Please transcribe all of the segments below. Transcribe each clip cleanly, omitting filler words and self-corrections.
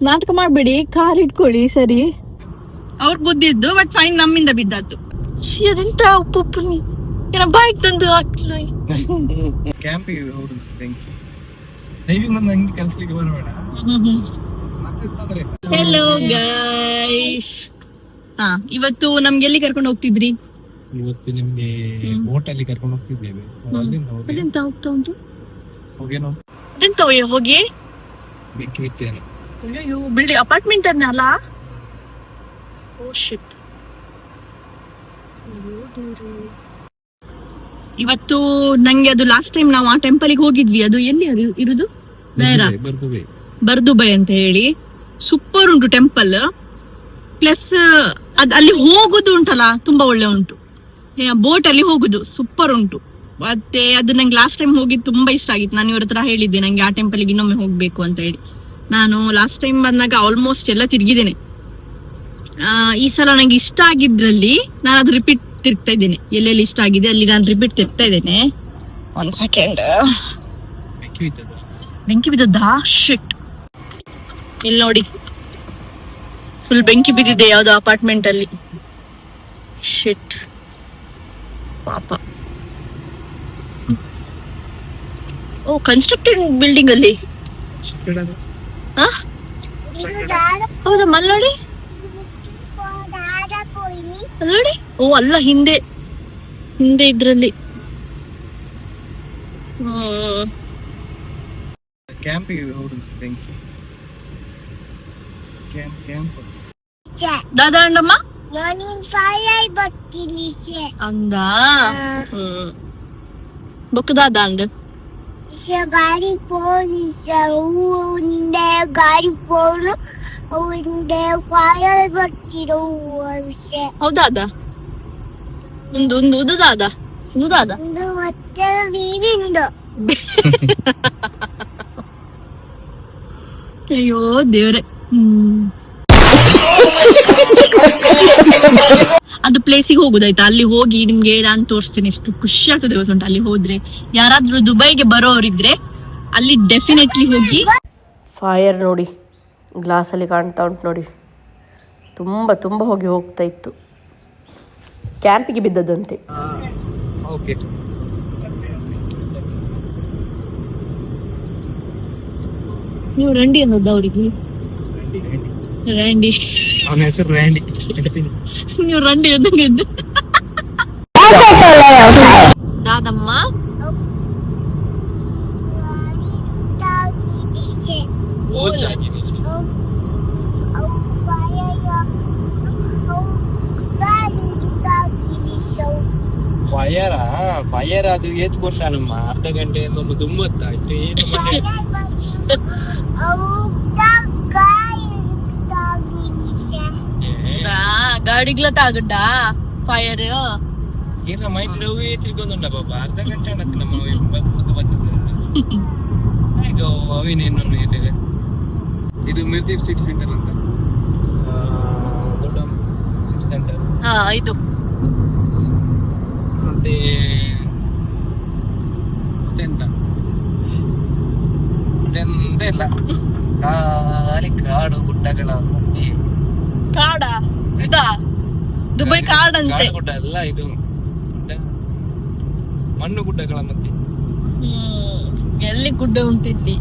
ನಾಟಕ ಮಾಡ್ಬೇಡಿ, ಕಾರ್ ಇಟ್ಕೊಳ್ಳಿ ಸರಿ. ಅವ್ರ ಬುದ್ಧಿದ್ದು ಬಟ್ ಫೈನ್ ನಮ್ಮಿಂದ ಬಿದ್ದದ್ದು. ಅದೆಂತ ಉಪ್ಪು ಏನ ಬಾಯ್ಗೆ ತಂದು ಹಾಕ್ಲ. ಕ್ಯಾಂಪಿಗೆ ಹೋಗುದು ಡ್ರೈವಿಂಗ್ ಒಂದು ಹಂಗೆ ಕೆಲಸಕ್ಕೆ ಬರಬೇಡ. Hello guys. ಇವತ್ತು ನಮ್ಗೆ ಎಲ್ಲಿ ಕರ್ಕೊಂಡು ಹೋಗ್ತಿದ್ರಿ? ಇವತ್ತು ನಿಮ್ಗೆ ಬೋಟಲ್ಲಿ ಕರ್ಕೊಂಡು ಹೋಗ್ತಿದ್ದೇವೆ. ಅದೆಂತ ಹೋಗ್ತಾ ಉಂಟು? ಹೋಗೇನೋ ಎಂತ ಹೋಗಿ ಬೆಂಕಿ ಬಿತ್ತೇನೆ. ಅಯ್ಯೋ ಬಿಲ್ಡಿಂಗ್ ಅಪಾರ್ಟ್ಮೆಂಟ್ ಅನ್ನಲ್ಲ. ಓ ಶಿಟ್. ಇವತ್ತು ನಂಗೆ ಅದು ಲಾಸ್ಟ್ ಟೈಮ್ ನಾವು ಆ ಟೆಂಪಲ್ಗೆ ಹೋಗಿದ್ವಿ. ಅದು ಎಲ್ಲಿ ಇರುದು? ಬರ್ದುಬೈ ಅಂತ ಹೇಳಿ ಸೂಪರ್ ಉಂಟು ಟೆಂಪಲ್. ಪ್ಲಸ್ ಅಲ್ಲಿ ಹೋಗುದು ಉಂಟಲ್ಲ ತುಂಬಾ ಒಳ್ಳೆ ಉಂಟು. ಬೋಟ್ ಅಲ್ಲಿ ಹೋಗುದು ಸೂಪರ್ ಉಂಟು. ಮತ್ತೆ ಅದು ನಂಗೆ ಲಾಸ್ಟ್ ಟೈಮ್ ಹೋಗಿ ತುಂಬಾ ಇಷ್ಟ ಆಗಿತ್ತು. ನಾನು ಇವ್ರ ಹತ್ರ ಹೇಳಿದ್ದೆ ನಂಗೆ ಆ ಟೆಂಪಲ್ಗೆ ಇನ್ನೊಮ್ಮೆ ಹೋಗ್ಬೇಕು ಅಂತ ಹೇಳಿ. ನಾನು ಲಾಸ್ಟ್ ಟೈಮ್ ಬಂದಾಗ ಆಲ್ಮೋಸ್ಟ್ ಎಲ್ಲ ತಿರುಗಿದ್ದೇನೆ. ಈ ಸಲ ನಂಗೆ ಇಷ್ಟ ಆಗಿದ್ರಲ್ಲಿ ನಾನು ಅದು ರಿಪೀಟ್ ತಿರ್ಗ್ತಾ ಇದ್ದೇನೆ. ಎಲ್ಲೆಲ್ಲಿ ಇಷ್ಟ ಆಗಿದೆ ಅಲ್ಲಿ ನಾನು ರಿಪೀಟ್ ತಿರ್ಗ್ತಾ ಇದ್ದೇನೆ. ಒಂದ್ ಸೆಕೆಂಡ್. ಬೆಂಕಿ ಬಿದ್ದದ್ದಾ? ಶಿಟ್. ಇಲ್ಲಿ ನೋಡಿ ಫುಲ್ ಬೆಂಕಿ ಬಿದ್ದಿದೆ ಯಾವ್ದೋ ಅಪಾರ್ಟ್ಮೆಂಟ್ ಅಲ್ಲಿ. ಶಿಟ್ ಪಾಪ. ಓ ಕನ್ಸ್ಟ್ರಕ್ಟೆಡ್ ಬಿಲ್ಡಿಂಗ್ ಅಲ್ಲಿ. ಹೌದಾ? ಮಲ್ ನೋಡಿ ನೋಡಿ. ಓ ಅಲ್ಲ, ಹಿಂದೆ ಇದ್ರಲ್ಲಿ. ಕ್ಯಾಂಪಿಗೆ ಹೋಗುದು ಬೆಂಕಿ ಕ್ಯಾಂಪ್. ದಾದಾ ಅಂಡಮ್ಮ ಅಂದ ಬೊಕ್ಕ ದಾದಾ ಅಂಡ ಗಾಡಿ ಫೋನ್ ಫೈರ್ ಬರ್ತಿರೋ ಹೌದಾ? ಒಂದು ದಾದಾ ಮತ್ತೆ ನೀರಿಂದು. ಅಯ್ಯೋ ದೇವ್ರೆ. ಅದು ಪ್ಲೇಸಿಗೆ ಹೋಗುದಾಯ್ತಾ? ಅಲ್ಲಿ ಹೋಗಿ ನಿಮ್ಗೆ ನಾನು ತೋರಿಸ್ತೇನೆ ಎಷ್ಟು ಖುಷಿ ಆಗ್ತದೆ ಗೊತ್ತುಂಟು. ಅಲ್ಲಿ ಹೋದ್ರೆ ಯಾರಾದ್ರೂ ದುಬೈಗೆ ಬರೋರಿದ್ರೆ ಅಲ್ಲಿ ಡೆಫಿನೆಟ್ಲಿ ಹೋಗಿ. ಫೈರ್ ನೋಡಿ ಗ್ಲಾಸಲ್ಲಿ ಕಾಣ್ತಾ ಉಂಟು ನೋಡಿ. ತುಂಬ ಹೋಗ್ತಾ ಇತ್ತು. ಕ್ಯಾಂಪಿಗೆ ಬಿದ್ದದಂತೆ. ನೀವು ರಂಡಿ ಅನ್ನೋದು ಅವರಿಗೆ? ರ್ಯಾಂಡಿ. ಅವನ ಹೆಸರು ರ್ಯಾಂಡಿ. ನೀವು ರಂಡಿ ಅಂದಂಗೆ. ದಾದಮ್ಮ ಫೈರ್ ಅದು ಏತ್ ಕೊಡ್ತಾನಮ್ಮ. ಅರ್ಧ ಗಂಟೆಯಿಂದ ಒಂದು ದುಮ್ಮತ್ತಾಯ್ತು. ಗಾಡಿಗ್ಲ ತಾಗಡ್ಡ ಫೈರ್ ಏನ ಮೈಕ್ ನೋವೇ ತಿರ್ಗೊಂಡುಂಡ ಬಾಬಾ. ಅರ್ಧ ಗಂಟೆ ಅನ್ನತ್ತೆ ನಮ್ಮ ಈಗ ಅವಿನೇನು ಇದ್ದೇವೆ. ಇದು ಮಿರ್ದೀಪ್ ಸಿಟಿ ಸೆಂಟರ್ ಅಂತ ದೊಡ್ಡ ಸಿಟಿ ಸೆಂಟರ್. ಇದು ಮತ್ತೆ ಎಂತ ಇಲ್ಲ, ಖಾಲಿ ಕಾಡು ಗುಡ್ಡಗಳ ಮಧ್ಯೆ. ಕಾಡ ಇದಾ? ದುಬೈ ಕಾಡಂತೆ. ಗುಡ್ಡ ಅಲ್ಲ, ಇದು ಮಣ್ಣು ಗುಡ್ಡಗಳ ಮಧ್ಯೆ. ಎಲ್ಲಿ ಗುಡ್ಡ ಉಂಟಿಲ್ಲಿ?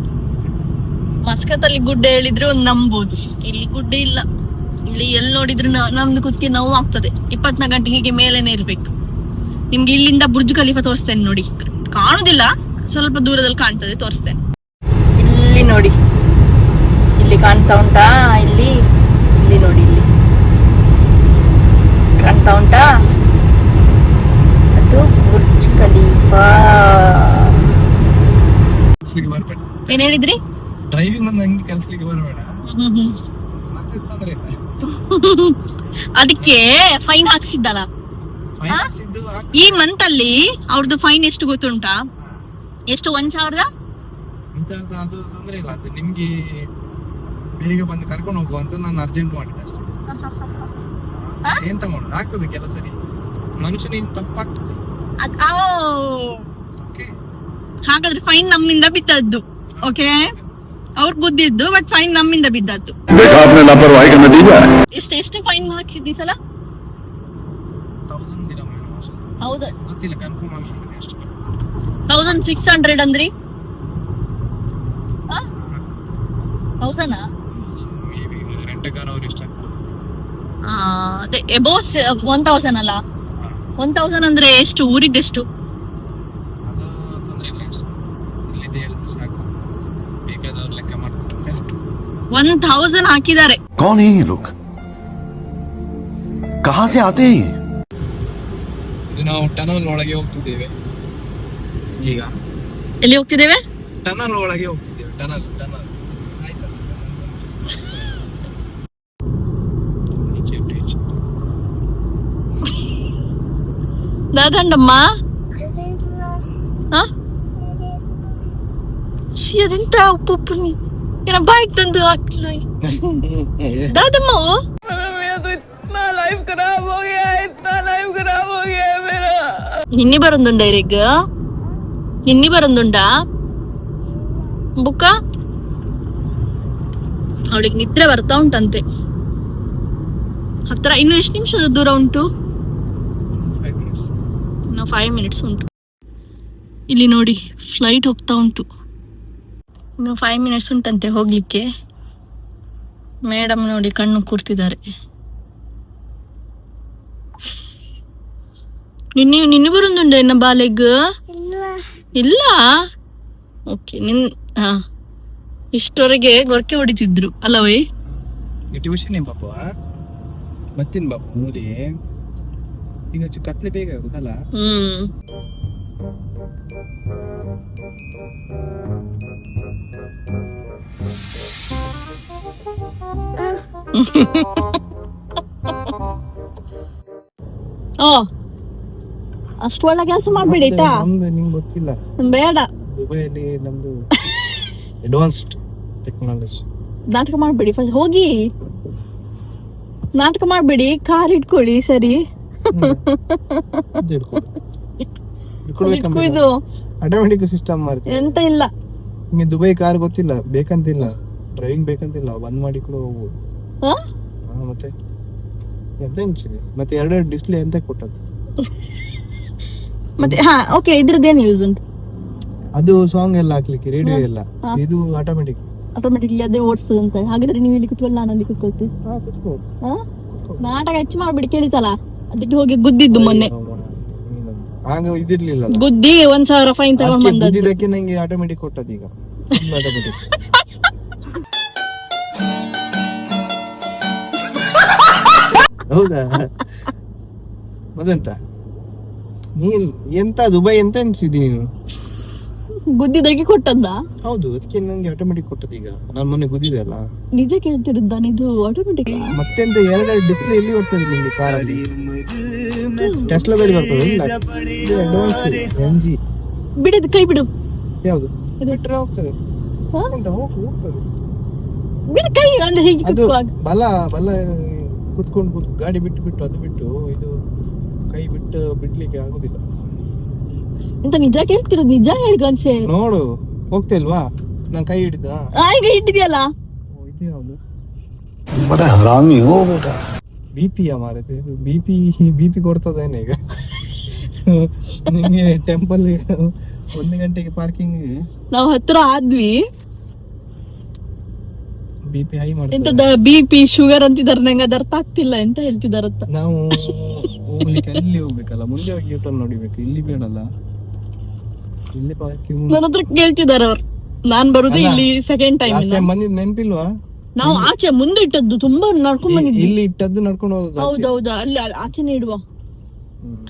ಮಸ್ಕತ್ ಅಲ್ಲಿ ಗುಡ್ಡ ಹೇಳಿದ್ರೆ ಒಂದು ನಂಬೋದು. ಇಲ್ಲಿ ಗುಡ್ಡ ಇಲ್ಲ. ಇಲ್ಲಿ ಎಲ್ಲಿ ನೋಡಿದ್ರು ನಮ್ದು ಕುತ್ತಿಗೆ ನೋವು ಆಗ್ತದೆ. 24 ಗಂಟೆ ಹೀಗೆ ಮೇಲೇನೆ ಇರ್ಬೇಕು. ನಿಮ್ಗೆ ಇಲ್ಲಿಂದ ಬುರ್ಜ್ ಖಲೀಫಾ ತೋರಿಸ್ತೇನೆ ನೋಡಿ. ಕಾಣುದಿಲ್ಲ, ಸ್ವಲ್ಪ ದೂರದಲ್ಲಿ ಕಾಣ್ತದೆ, ತೋರಿಸ್ತೇನೆ. ಇಲ್ಲಿ ನೋಡಿ, ಇಲ್ಲಿ ಕಾಣ್ತಾ ಉಂಟಾ? ಇಲ್ಲಿ ನೋಡಿ, ಇಲ್ಲಿ ಕಾಣ್ತಾ ಉಂಟಾ? ಅದು ಬುರ್ಜ್ ಖಲೀಫಾ. ಏನ್ ಹೇಳಿದ್ರಿ? ಡ್ರೈವಿಂಗ್ ಒಂದು ಹಂಗೆ ಕೆಲಸಕ್ಕೆ ಬರಬೇಡ. ಅದಕ್ಕೆ ಫೈನ್ ಹಾಕ್ಸಿದ್ದಲ್ಲ ಈ ಮಂತ್ ಅಲ್ಲಿ. ಅವ್ರದ್ದು ಫೈನ್ ಎಷ್ಟು ಗೊತ್ತುಂಟಾ? ಎಷ್ಟು? 1,000. ಅದು ತೊಂದ್ರೆ ಇಲ್ಲ, ಅದು ನಿಮ್ಗೆ ಬೇಗ ಬಂದು ಕರ್ಕೊಂಡು ಹೋಗುವ ಅಂತ ನಾನು ಅರ್ಜೆಂಟ್ ಮಾಡಿದ್ದೆ ಅಷ್ಟೇ. ಎಂತ ಮಾಡೋದು, ಆಗ್ತದೆ ಕೆಲವು ಸರಿ ಮನುಷ್ಯನಿಂದ ತಪ್ಪಾಗ್ತದೆ. ಹಾಗಾದ್ರೆ ಫೈನ್ ನಮ್ಮಿಂದ ಬಿದ್ದದ್ದು. ಓಕೆ, ಅವ್ರು ಗುದ್ದಿದ್ದು, ಬಟ್ ಫೈನ್ ನಮ್ಮಿಂದ ಬಿದ್ದದ್ದು. देखा आपने लापरवाही का नतीजा है। ಎಷ್ಟು ಫೈನ್ ಹಾಕಿದ್ದಿ ಸಲ? 1000 ದಿನ ಹೌದಾ, ಗೊತ್ತಿಲ್ಲ, ಕನ್ಫರ್ಮ್ ಆಗಿಲ್ಲ ಎಷ್ಟು. 1600 ಅಂದ್ರಿ? 1000 ಮೇಬಿ ರೆಂಟ್ ಕಾರ್ ಅವ್ರು ಇಷ್ಟ. ಅದೇ ಎಬೋಸ್ 1000 ಅಲ್ಲ? 1000 ಅಂದ್ರೆ ಎಷ್ಟು? ಊರಿದ್ದೆಷ್ಟು? ಅದು ತೊಂದ್ರೆ ಇಲ್ಲ, ಎಷ್ಟು ಇಲ್ಲಿದೆ ಹೇಳಿದ್ರೆ ಸಾಕು, ಬೇಕಾದವ್ರು ಲೆಕ್ಕ ಮಾಡ್ತಾರೆ. 1000 ಹಾಕಿದ್ದಾರೆ. कौन है ये लोग, कहाँ से आते हैं ये? ಇದು ನಾವು ಟನಲ್ ಒಳಗೆ ಹೋಗ್ತಿದ್ದೇವೆ ಈಗ. ಎಲ್ಲಿ ಹೋಗ್ತಿದ್ದೇವೆ? ಟನಲ್ ಒಳಗೆ ಹೋಗ್ತಿದ್ದೇವೆ. ಟನಲ್ ಆಯ್ತಾ? ದಾದಂಡಮ್ಮ ಅದೆಂತ ಉಪ್ಪು ನೀ ಏನ ಬಾಯಿಗೆ ತಂದು ಹಾಕ್ಲ ದಾದಮ್ಮ. ನಿನ್ನೆ ಬರೊಂದುಂಡ ಇರಿಗ ನಿನ್ನೆ ಬರೊಂದುಂಡ ಬುಕ್ಕ ಅವಳಿಗೆ ನಿದ್ರೆ ಬರ್ತಾ ಉಂಟಂತೆ. ಹತ್ರ ಇನ್ನು ಎಷ್ಟು ನಿಮಿಷ ದೂರ ಉಂಟು? 5 minutes. ಇನ್ನು 5 minutes ಉಂಟು. ಇಲ್ಲಿ ನೋಡಿ ಫ್ಲೈಟ್ ಹೋಗ್ತಾ ಉಂಟು. ಇನ್ನು 5 minutes ಉಂಟಂತೆ ಹೋಗ್ಲಿಕ್ಕೆ. ಮೇಡಮ್ ನೋಡಿ ಕಣ್ಣು ಕೂರ್ತಿದ್ದಾರೆ. ನಿನ್ನೆ ಬರುಂದುಂಡ ಎನ್ನ ಬಾಲೆಗ್ ಇಲ್ಲ? ಓಕೆ, ಇಷ್ಟವರೆಗೆ ಗೊರಕೆ ಹೊಡಿತಿದ್ರು ಅಲ್ಲವೇ? ಟ್ಯೂಷನ್ ಏನ್ ಪಾಪ ಮತ್ತಿನ್ ಬಾಪು ನೋಡಿ ಈಗ ಕತ್ಲೆ ಬೇಗ ಆಗುದಲ್ಲ. ಓ, ಅಷ್ಟು ಒಳ್ಳೆ ಕೆಲಸ ಮಾಡ್ಬೇಡಿ ಆಯ್ತಾ? ನಮ್ದು ನಿಮ್ಗೆ ಗೊತ್ತಿಲ್ಲ, ಬೇಡ. ದುಬೈಯಲ್ಲಿ ನಮ್ದು ಅಡ್ವಾನ್ಸ್ಡ್ ಟೆಕ್ನಾಲಜಿ. ನಾಟಕ ಮಾಡ್ಬೇಡಿ, ಫಸ್ಟ್ ಹೋಗಿ ನಾಟಕ ಮಾಡ್ಬೇಡಿ, ಕಾರ್ ಇಟ್ಕೊಳ್ಳಿ. ಸರಿ, ಇದು ಆಟೋಮೆಟಿಕ್ ಸಿಸ್ಟಮ್ ಮಾಡ್ತೀವಿ. ಎಂತ ಇಲ್ಲ, ನಿಮಗೆ ದುಬೈ ಕಾರ್ ಗೊತ್ತಿಲ್ಲ, ಬೇಕಂತಿಲ್ಲ, ಡ್ರೈವಿಂಗ್ ಬೇಕಂತಿಲ್ಲ, ಬಂದ್ ಮಾಡಿ ಕೂಡ ಹೋಗ್ಬೋದು. ಮತ್ತೆ ಎಂತ ಅನ್ಸಿದೆ, ಮತ್ತೆ 2 ಡಿಸ್ಪ್ಲೇ ಎಂತ ಕೊಟ್ಟದ್ದು ಮತ್ತೆ. ಓಕೆ, ಇದ್ರದ್ದೇನು ಯೂಸ್ ಉಂಟು? ಅದು ಸಾಂಗ್ ಎಲ್ಲ ಹಾಕ್ಲಿಕ್ಕೆ, ರೇಡಿಯೋ ಎಲ್ಲ. ಇದು ಆಟೋಮೆಟಿಕ್ಲಿ ಅದೇ ಓಡಿಸ್ತದೆ ಅಂತ. ಹಾಗಾದ್ರೆ ನೀವು ಇಲ್ಲಿ ಕುತ್ಕೊಳ್ಳಿ, ನಾನು ಅಲ್ಲಿ ಕುತ್ಕೊಳ್ತೀನಿ. ನಾಟಕ ಹೆಚ್ಚು ಮಾಡ್ಬಿಡಿ, ಕೇಳಿತಲ್ಲ? ಅದಕ್ಕೆ ಹೋಗಿ ಗುದ್ದಿದ್ದು ಮೊನ್ನೆ. ಆಗ ಇದಿರ್ಲಿಲ್ಲ, ಗುದ್ದಿ 1000 ಫೈನ್ ತಗೊಂಡ್ ಬಂದದ್ದು. ಗುದ್ದಿದ್ದಕ್ಕೆ ನಂಗೆ ಆಟೋಮೆಟಿಕ್ ಕೊಟ್ಟದ್ದು. ಈಗ ಆಟೋಮೆಟಿಕ್ ಹೌದಾ? ಮತ್ತೆಂತ ನೀನ್ ಎಂತ ದುಬೈ ಎಂತ ಅನ್ಸಿದಿ ನೀನು? ಗುದ್ದಿದಾಗಿ ಕೊಟ್ಟದ್ದ? ಹೌದು, ಅದಕ್ಕೆ ನಂಗೆ ಆಟೋಮೆಟಿಕ್ ಕೊಟ್ಟದ್ದು. ಈಗ ನಾನು ಮೊನ್ನೆ ಗುದ್ದಿದೆ ಅಲ್ಲ. ನಿಜ ಕೇಳ್ತಿರುತ್ತ ಇದು ಆಟೋಮೆಟಿಕ್? ಮತ್ತೆಂತ 2 ಡಿಸ್ಪ್ಲೇ ಎಲ್ಲಿ ಬರ್ತದೆ ನಿಮ್ಗೆ ಕಾರಲ್ಲಿ? ಟೆಸ್ಲಾದಲ್ಲಿ ಬರ್ತದೆ ಇಲ್ಲ? ಇದು ಅಡ್ವಾನ್ಸ್ MG. ಬಿಡಿದ್ ಕೈ ಬಿಡು. ಯಾವುದು ಬಿಟ್ರೆ ಹೋಗ್ತದೆ? ಎಂತ ಹೋಗ್ತದೆ ಬಿಡು ಕೈ. ಅಂದ್ರೆ ಹೀಗೆ ಅದು ಕುತ್ಕೋ. ಬಲ ಕುತ್ಕೊಂಡು ಗಾಡಿ ಬಿಟ್ಟು ಅದು ಬಿಟ್ಟು ಇದು ಕೈ ಬಿಡ್ಲಿಕ್ಕೆ ಆಗುದಿಲ್ಲ. ಎಂತ ನಿಜ ಕೇಳ್ತಿರೋದು? ನಿಜ ಹೇಳ್ಗನ್ಸೆ ನೋಡು, ಹೋಗ್ತಾ ಇಲ್ವಾ? ನಾನು ಕೈ ಹಿಡಿದ. ಈಗ ಹಿಟ್ಟಿದ್ಯಲ್ಲ. ಇದು ಯಾವುದು? बड़ा हरामी हो बेटा। BP ಮಾರೈತೆ. BP ಕೊಡ್ತದೇನೆ ಈಗ ನಿಮಗೆ ಟೆಂಪಲ್ 1 ಗಂಟೆಗೆ ಪಾರ್ಕಿಂಗ್. ನಾವು ಹತ್ರ ಆದ್ವಿ, BP ಹೈ ಮಾಡ್ತಾರೆ. ಎಂತದ BP ಶುಗರ್ ಅಂತಿದಾರೆ, ನಂಗೆ ಅದು ಅರ್ಥ ಆಗ್ತಿಲ್ಲ ಎಂತ ಹೇಳ್ತಿದಾರಂತ. ನಾವು ಹೋಗ್ಲಿಕ್ಕೆ ಅಲ್ಲಿ ಹೋಗ್ಬೇಕಲ್ಲ, ಮುಂದೆ ಹೋಗಿ ಯೂಟರ್ನ್ ನೋಡಿಬೇಕು. ಇಲ್ಲಿ ಬೇಡಲ್ಲ, ಇಲ್ಲಿ ಪಾರ್ಕಿಂಗ್. ನನ್ನ ಹತ್ರ ಕೇಳ್ತಿದಾರ ಅವ್ರು. ನಾನ್ ಬರುದು ಇಲ್ಲಿ ಸೆಕೆಂಡ್ ಟೈಮ್. ಲಾಸ್ಟ್ ಟೈಮ್ ಬಂದಿದ್ ನೆನಪಿಲ್ವಾ? ನಾವು ಆಚೆ ಮುಂದೆ ಇಟ್ಟದ್ದು, ತುಂಬಾ ನಡ್ಕೊಂಡ್ ಬಂದಿದ್ವಿ. ಇಲ್ಲಿ ಇಟ್ಟದ್ದು ನಡ್ಕೊಂಡು ಹೋಗೋದು. ಹೌದೌದು, ಅಲ್ಲಿ ಆಚೆನೆ ಇಡುವ,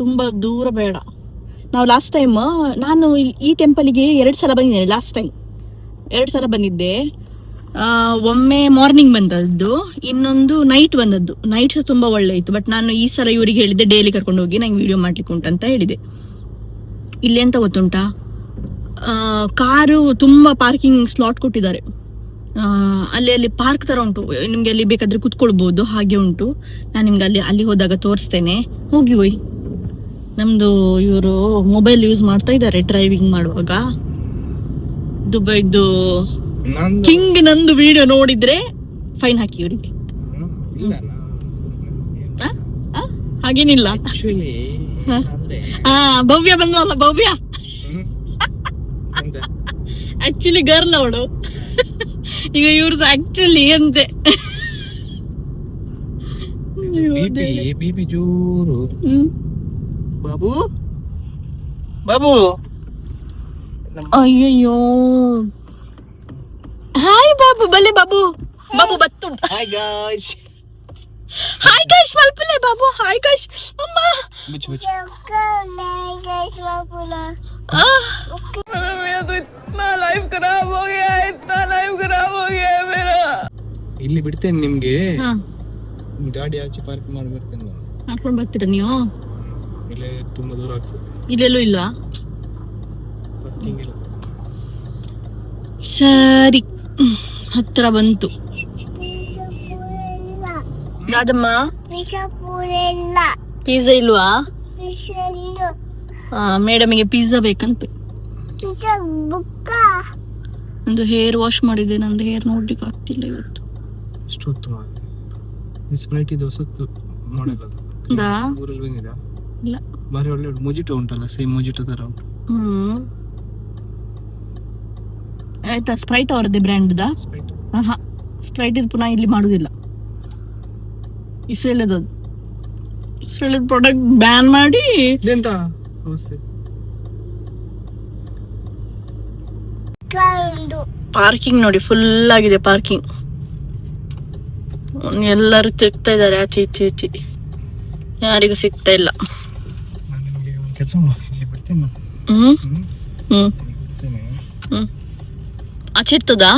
ತುಂಬಾ ದೂರ ಬೇಡ. ನಾವು ಲಾಸ್ಟ್ ಟೈಮ್ ನಾನು ಈ ಟೆಂಪಲ್ಗೆ 2 ಸಲ ಬಂದಿದ್ದೇನೆ. ಲಾಸ್ಟ್ ಟೈಮ್ 2 ಸಲ ಬಂದಿದ್ದೆ. ಒಮ್ಮೆ ಮಾರ್ನಿಂಗ್ ಬಂದದ್ದು, ಇನ್ನೊಂದು ನೈಟ್ ಬಂದದ್ದು. ನೈಟ್ ತುಂಬಾ ಒಳ್ಳೆ ಇತ್ತು. ಬಟ್ ನಾನು ಈ ಸಲ ಇವರಿಗೆ ಹೇಳಿದ್ದೆ ಡೈಲಿ ಕರ್ಕೊಂಡು ಹೋಗಿ ನಂಗೆ ವಿಡಿಯೋ ಮಾಡ್ಲಿಕ್ಕೆ ಉಂಟಂತ ಹೇಳಿದೆ. ಇಲ್ಲಿ ಎಂತ ಗೊತ್ತುಂಟಾ, ಕಾರು ತುಂಬಾ ಪಾರ್ಕಿಂಗ್ ಸ್ಲಾಟ್ ಕೊಟ್ಟಿದ್ದಾರೆ. ಅಲ್ಲಿ ಪಾರ್ಕ್ ತರ ಉಂಟು, ನಿಮ್ಗೆ ಅಲ್ಲಿ ಬೇಕಾದ್ರೆ ಕುತ್ಕೊಳ್ಬಹುದು, ಹಾಗೆ ಉಂಟು. ನಾನು ನಿಮ್ಗೆ ಅಲ್ಲಿ ಹೋದಾಗ ತೋರಿಸ್ತೇನೆ. ಹೋಗಿ ನಮ್ದು ಇವರು ಮೊಬೈಲ್ ಯೂಸ್ ಮಾಡ್ತಾ ಇದ್ದಾರೆ ಡ್ರೈವಿಂಗ್ ಮಾಡುವಾಗ. ದುಬೈದು ನಂದು ಕಿಂಗ್ ನಂದು ವಿಡಿಯೋ ನೋಡಿದ್ರೆ ಫೈನ್ ಹಾಕಿ ಇವರಿಗೆ. ಇಲ್ಲ ಹಾಗೇನಿಲ್ಲ. ಆಕ್ಚುಲಿ ಭವ್ಯ ಬಂದಲ್ಲ, ಭವ್ಯ ಎಂತ ಆಕ್ಚುಲಿ ಗರ್ಲ್ ಅವಳು. ಈಗ ಇವ್ರು ಆಕ್ಚುಲಿ ಅಂತೆ. ಬಿಪಿ ಜೋರು. ಹ್ಮ್. ಬಾಬು ಬಾಬು ಅಯ್ಯಯ್ಯೋ, ಹಾಯ್ ಬಾಬು, ಬಲೆ ಬಾಬು, ಬಾಬು ಬತ್ತು. Hi guys. ಹಾಯ್ ಗೈಸ್ ಮಲ್ಪಲೆ ಬಾಬು, ಹಾಯ್ ಗೈಸ್ ಅಮ್ಮ. ಮುಚ್ಚು ಮುಚ್ಚು. ಇಲ್ಲಿ ಬಿಡ್ತೇನೆ ನಿಮ್ಗೆ. ಗಾಡಿ ಆಚೆ ಪಾರ್ಕ್ ಮಾಡಿ ಬರ್ತೇನೆ ನಾನು. ಹಾಕೊಂಡ್ ಬರ್ತೀರಾ ನೀವು? ಇಲ್ಲೇ ತುಂಬಾ ದೂರ ಆಗ್ತದೆ, ಇಲ್ಲೆಲ್ಲೂ ಇಲ್ಲ. ಪಾರ್ಕಿಂಗ್ ಇಲ್ಲ. ಸರಿ, ಹತ್ರ ಬಂತು. ರಾಧಮ್ಮ, ಪಿಜ್ಜಾ ಇಲ್ವಾ? ಮೇಡಮಿಗೆ ಪಿಜ್ಜಾ ಬೇಕಂತೆ. ನಂದು ಹೇರ್ ವಾಶ್ ಮಾಡಿದೆ, ನಂದು ಹೇರ್ ನೋಡ್ಲಿಕ್ಕೆ ಆಗ್ತಿಲ್ಲ ಇವತ್ತು. ಎಷ್ಟು ಹೊತ್ತು ಈ ಸ್ಪ್ರೈಟ್ ಇದು ಹೊಸತ್ತು ಮಾಡೆಲ್ ಅದು. ಹೌದಾ? ಊರಲ್ಲಿ ಬಂದಿದೆ. ಇಲ್ಲ. ಬಾರಿ ಒಳ್ಳೆ ಮೊಜಿಟೋ ಉಂಟಲ್ಲ, ಸೇಮ್ ಮೊಜಿಟೋ ತರ ಉಂಟು. ಆಯ್ತಾ? ಸ್ಪ್ರೈಟ್ ಅವರದ್ದೇ ಬ್ರ್ಯಾಂಡ್ದ? ಸ್ಪ್ರೈಟ್ ಸ್ಪ್ರೈಟ್ ಇದು ಪುನಃ ಇಲ್ಲಿ ಮಾಡುದಿಲ್ಲ. ಇಸ್ರೇಲದ ಪ್ರಾಡಕ್ಟ್ ಬ್ಯಾನ್ ಮಾಡಿ. ಇದೆಂತ ಅವಸ್ಥೆ? ಪಾರ್ಕಿಂಗ್ ನೋಡಿ, ಫುಲ್ ಆಗಿದೆ ಪಾರ್ಕಿಂಗ್. ಎಲ್ಲರೂ ತಿರುಗ್ತಾ ಇದ್ದಾರೆ ಆಚೆ ಈಚೆ ಈಚೆ, ಯಾರಿಗೂ ಸಿಗ್ತಾ ಇಲ್ಲ. ನಾನು ನಿಮಗೆ ಒಂದು ಕೆಲಸ ಮಾಡಿ, ಇಲ್ಲಿ ಬಿಡ್ತೇನೆ ನಾನು. ಹ್ಮ್ ಹ್ಮ್ ಬಿಡ್ತೇನೆ. ಹ್ಮ್ ಆಚೆ ಇರ್ತದಾ?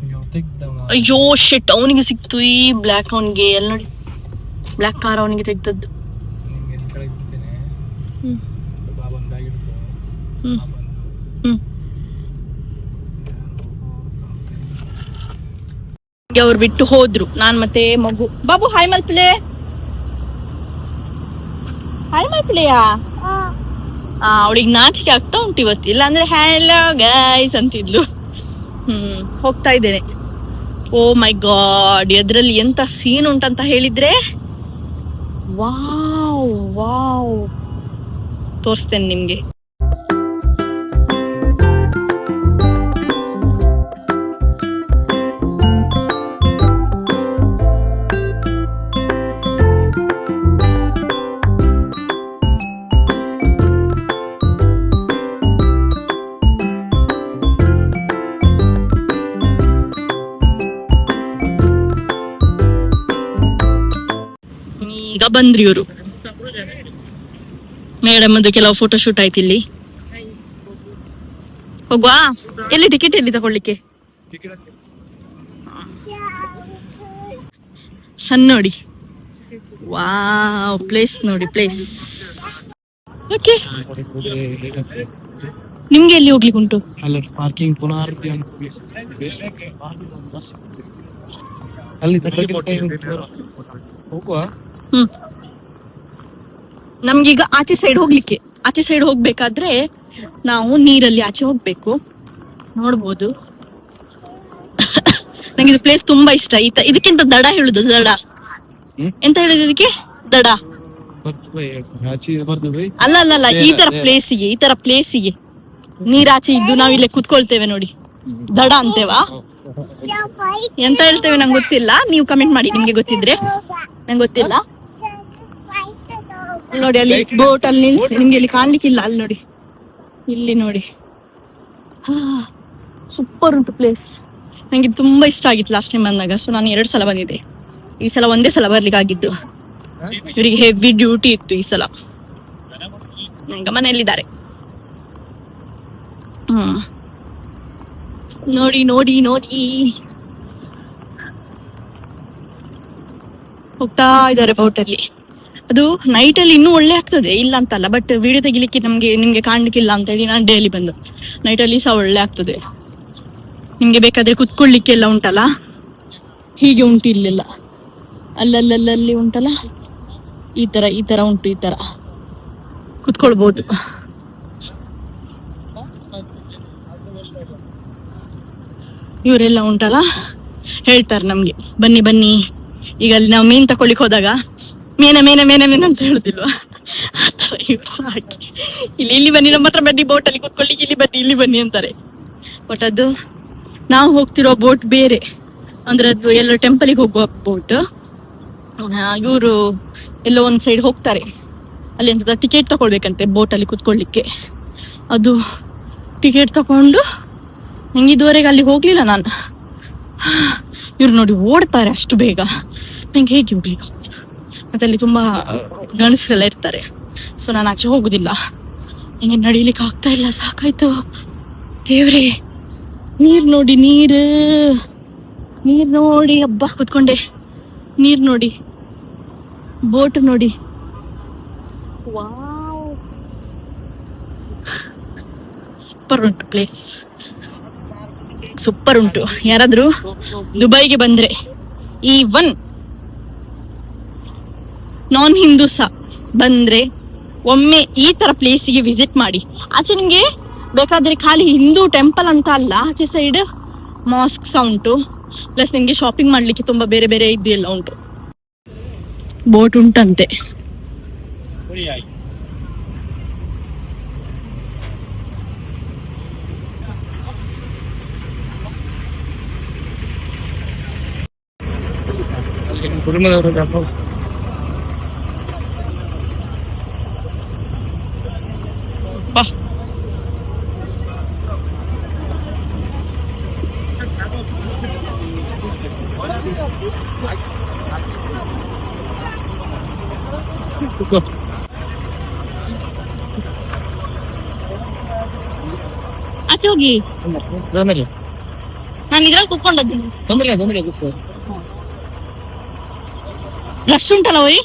ಈಗ ತೆಗ್ದವ. ಅಯ್ಯೋ ಶೆಟ್, ಅವನಿಗೆ ಸಿಕ್ತು ಈ ಬ್ಲ್ಯಾಕ್. ಅವನಿಗೆ ಎಲ್ಲಿ ನೋಡಿ, ಬ್ಲ್ಯಾಕ್ ಕಾರ್ ಅವನಿಗೆ ತೆಗ್ದದ್ದು. ನಿಮ್ಗೆ ಇಲ್ಲಿ ಕೆಳಗೆ ಬಿಡ್ತೇನೆ. ಹ್ಮ್ ಬಾಬನ್ ಬ್ಯಾಗ್ ಇಡ್ಕೊ. ಹ್ಮ್ ಬಾಬನ್ ಹ್ಮ್ ಅವ್ರು ಬಿಟ್ಟು ಹೋದ್ರು, ನಾನ್ ಮತ್ತೆ ಮಗು. ಬಾಬು ಹಾಯ್ ಮಲ್ಪಲೆ, ಹಾಯ್ ಮಲ್ಪಲೆಯಾ? ಅವಳಿಗೆ ನಾಚಿಕೆ ಆಗ್ತಾ ಉಂಟು ಇವತ್ತು, ಇಲ್ಲ ಅಂದ್ರೆ ಹ್ಯಾಲೋ ಗೈಸ್ ಅಂತಿದ್ಲು. ಹೋಗ್ತಾ ಇದ್ದೇನೆ. ಓ ಮೈ ಗಾಡ್, ಎದ್ರಲ್ಲಿ ಎಂತ ಸೀನ್ ಉಂಟಂತ ಹೇಳಿದ್ರೆ, ವಾವ್ ವಾವ್, ತೋರಿಸ್ತೇನೆ ನಿಮ್ಗೆ. ಈಗ ಬಂದ್ರಿ ಇವರು. ಮೇಡಮ್ ಅದು ಕೆಲವು ಫೋಟೋ ಶೂಟ್ ಆಯ್ತು ಇಲ್ಲಿ. ಹೋಗ್ವಾ? ಎಲ್ಲಿ ಟಿಕೆಟ್ ಎಲ್ಲಿ ತಗೊಳ್ಳಿಕ್ಕೆ? ಸಣ್ಣ ನೋಡಿ, ವಾವ್, ಪ್ಲೇಸ್ ನೋಡಿ, ಪ್ಲೇಸ್. ಓಕೆ, ನಿಮ್ಗೆ ಎಲ್ಲಿ ಹೋಗ್ಲಿಕ್ಕೆ ಉಂಟು? ಅಲ್ಲ ಪಾರ್ಕಿಂಗ್ ಪುನಃ ಅಲ್ಲಿ ಹೋಗುವ. ನಮ್ಗೀಗ ಆಚೆ ಸೈಡ್ ಹೋಗ್ಲಿಕ್ಕೆ, ಆಚೆ ಸೈಡ್ ಹೋಗ್ಬೇಕಾದ್ರೆ ನಾವು ನೀರಲ್ಲಿ ಆಚೆ ಹೋಗ್ಬೇಕು. ನೋಡ್ಬೋದು, ನಂಗೆ ಇದು ಪ್ಲೇಸ್ ತುಂಬಾ ಇಷ್ಟ. ಇದಕ್ಕಿಂತ ದಡ ಹೇಳುದು, ದಡ ಎಂತ ಹೇಳುದು ಇದಕ್ಕೆ? ದಡ ಅಲ್ಲ ಅಲ್ಲ ಅಲ್ಲ, ಈ ತರ ಪ್ಲೇಸಿಗೆ ನೀರಾಚೆ ಇದ್ದು ನಾವಿಲ್ಲೇ ಕುತ್ಕೊಳ್ತೇವೆ ನೋಡಿ, ದಡ ಅಂತೇವಾ ಎಂತ ಹೇಳ್ತೇವೆ ನಂಗೆ ಗೊತ್ತಿಲ್ಲ, ನೀವು ಕಮೆಂಟ್ ಮಾಡಿ ನಿಮ್ಗೆ ಗೊತ್ತಿದ್ರೆ. ನಂಗೆ ಗೊತ್ತಿಲ್ಲ. ನೋಡಿ ಅಲ್ಲಿ ಬೋಟ್ ಅಲ್ಲಿ ನಿಲ್ಸಿ, ನಿಮ್ಗೆ ಇಲ್ಲಿ ಕಾಣ್ಲಿಕ್ಕಿಲ್ಲ, ಅಲ್ಲಿ ನೋಡಿ, ಇಲ್ಲಿ ನೋಡಿ. ಸೂಪರ್ ಉಂಟು ಪ್ಲೇಸ್. ನಂಗೆ ತುಂಬಾ ಇಷ್ಟ ಆಗಿತ್ತು ಲಾಸ್ಟ್ ಟೈಮ್ ಬಂದಾಗ. ಸೊ ನಾನು 2 ಸಲ ಬಂದಿದ್ದೆ, ಈ ಸಲ ಒಂದೇ ಸಲ ಬರ್ಲಿಕ್ಕೆ ಆಗಿದ್ದು. ಇವರಿಗೆ ಹೆವಿ ಡ್ಯೂಟಿ ಇತ್ತು ಈ ಸಲ. ಈಗ ಮನೆಯಲ್ಲಿದ್ದಾರೆ. ನೋಡಿ ನೋಡಿ ನೋಡಿ ಹೋಗ್ತಾ ಇದ್ದಾರೆ ಬೋಟ್ ಅಲ್ಲಿ. ಅದು ನೈಟ್ ಅಲ್ಲಿ ಇನ್ನೂ ಒಳ್ಳೆ ಆಗ್ತದೆ, ಇಲ್ಲ ಅಂತಲ್ಲ. ಬಟ್ ವಿಡಿಯೋ ತೆಗಿಲಿಕ್ಕೆ ನಿಮ್ಗೆ ಕಾಣ್ಲಿಕ್ಕಿಲ್ಲ ಅಂತ ಹೇಳಿ ನಾನು ಡೈಲಿ ಬಂದು. ನೈಟ್ ಅಲ್ಲಿ ಸಹ ಒಳ್ಳೆ ಆಗ್ತದೆ. ನಿಮ್ಗೆ ಬೇಕಾದ್ರೆ ಕುತ್ಕೊಳ್ಳಿಕ್ಕೆಲ್ಲ ಉಂಟಲ್ಲ, ಹೀಗೆ ಉಂಟು ಇಲ್ಲೆಲ್ಲ, ಅಲ್ಲಲ್ಲಿ ಉಂಟಲ್ಲ, ಈ ತರ ಉಂಟು, ಈ ತರ ಕುತ್ಕೊಳ್ಬಹುದು. ಇವರೆಲ್ಲ ಉಂಟಲ್ಲ ಹೇಳ್ತಾರೆ ನಮ್ಗೆ, ಬನ್ನಿ ಬನ್ನಿ. ಈಗ ಅಲ್ಲಿ ನಾವು ಮೀನ್ ತಕೊಳ್ಳಿಕ್ ಹೋದಾಗ ಮೇನ ಮೇನ ಮೇನ ಮೇನ ಅಂತ ಹೇಳುದಿಲ್ವಾ, ಆ ತರ ಇವ್ರು ಸಹ ಹಾಕಿ ಇಲ್ಲಿ ಬನ್ನಿ, ನಮ್ಮ ಹತ್ರ ಬನ್ನಿ, ಬೋಟಲ್ಲಿ ಕೂತ್ಕೊಳ್ಳಿ, ಇಲ್ಲಿ ಬನ್ನಿ ಅಂತಾರೆ. ಬಟ್ ಅದು ನಾವು ಹೋಗ್ತಿರೋ ಬೋಟ್ ಬೇರೆ, ಅಂದ್ರೆ ಅದು ಎಲ್ಲ ಟೆಂಪಲಿಗೆ ಹೋಗುವ ಬೋಟ್. ಇವರು ಎಲ್ಲೋ ಒಂದ್ ಸೈಡ್ ಹೋಗ್ತಾರೆ, ಅಲ್ಲಿ ಅಂತ ಟಿಕೆಟ್ ತಗೊಳ್ಬೇಕಂತೆ ಬೋಟಲ್ಲಿ ಕೂತ್ಕೊಳ್ಳಿಕ್ಕೆ. ಅದು ಟಿಕೆಟ್ ತಗೊಂಡು ನಂಗೆ ಇದುವರೆಗೆ ಅಲ್ಲಿ ಹೋಗ್ಲಿಲ್ಲ ನಾನು. ಇವ್ರು ನೋಡಿ ಓಡ್ತಾರೆ ಅಷ್ಟು ಬೇಗ, ನಂಗೆ ಹೇಗೆ ಹೋಗ್ಲಿಕ್ಕೆ. ಮತ್ತೆ ಅಲ್ಲಿ ತುಂಬಾ ಗಣಸರೆಲ್ಲ ಇರ್ತಾರೆ, ಸೊ ನಾನು ಆಚೆ ಹೋಗುದಿಲ್ಲ. ನಂಗೆ ನಡೀಲಿಕ್ಕೆ ಆಗ್ತಾ ಇಲ್ಲ, ಸಾಕಾಯ್ತು ದೇವ್ರೆ. ನೀರ್ ನೋಡಿ, ನೀರ್ ನೋಡಿ, ಹಬ್ಬ ಕೂತ್ಕೊಂಡೆ. ನೀರ್ ನೋಡಿ, ಬೋಟ್ ನೋಡಿ, ವಾವ್, ಸೂಪರ್ ಉಂಟು ಪ್ಲೇಸ್, ಸೂಪರ್ ಉಂಟು. ಯಾರಾದ್ರೂ ದುಬೈಗೆ ಬಂದ್ರೆ ಈವನ್ ನಾನ್ ಹಿಂದೂಸ ಬಂದ್ರೆ ಒಮ್ಮೆ ಈ ತರ ಪ್ಲೇಸಿಗೆ ವಿಸಿಟ್ ಮಾಡಿ. ಆಚೆ ನಿಮ್ಗೆ ಬೇಕಾದ್ರೆ ಖಾಲಿ ಹಿಂದೂ ಟೆಂಪಲ್ ಅಂತ ಅಲ್ಲ, ಆಚೆ ಸೈಡ್ ಮಾಸ್ಕ್ ಸಹ ಉಂಟು, ಪ್ಲಸ್ ನಿಮ್ಗೆ ಶಾಪಿಂಗ್ ಮಾಡ್ಲಿಕ್ಕೆ ತುಂಬಾ ಬೇರೆ ಬೇರೆ ಇದು ಎಲ್ಲ ಉಂಟು. ಬೋಟ್ ಉಂಟಂತೆ. ಆಚೆ ಹೋಗಿ, ನಾನು ಇದ್ರಲ್ಲಿ ಕುತ್ಕೊಂಡದ್ದು. ರಶ್ ಉಂಟಲ್ಲ ಹೋಯ್.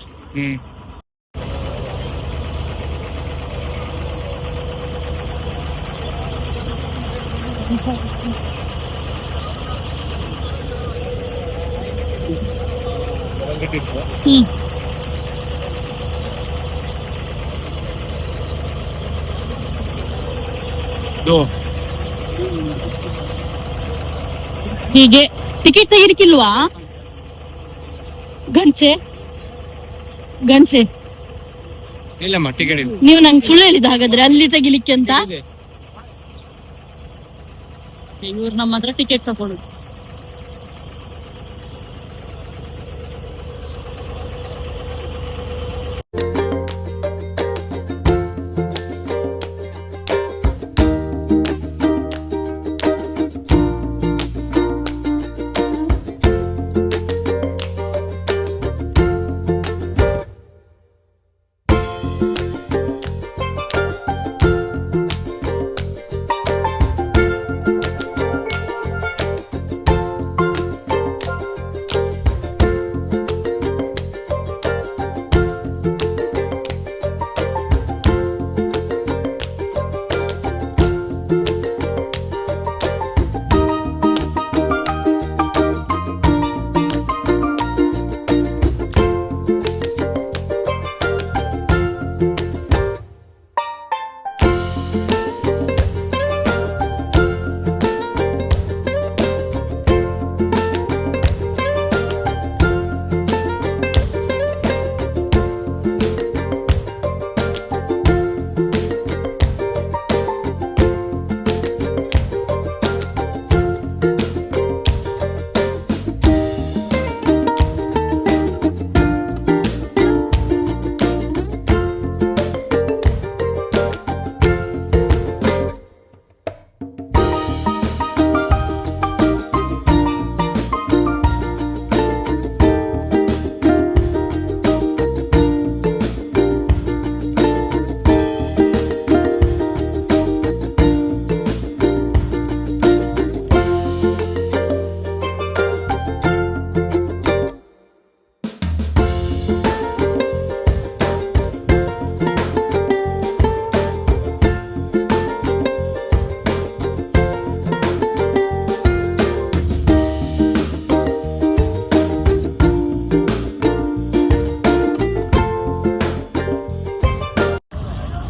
ಹೀಗೆ ಟಿಕೆಟ್ ತೆಗಿಲಿಕ್ಕಿಲ್ವಾ? ಗಂಡ್ಸೆ ಇಲ್ಲಮ್ಮ ಟಿಕೆಟ್ ಇಲ್ಲ. ನೀವು ನಂಗೆ ಸುಳ್ಳು ಹೇಳಿದ ಹಾಗಾದ್ರೆ ಅಲ್ಲಿ ತೆಗಿಲಿಕ್ಕೆ ಅಂತ. ಇವ್ರು ನಮ್ಮ ಹತ್ರ ಟಿಕೆಟ್ ತಗೊಳ್ಳೋದು.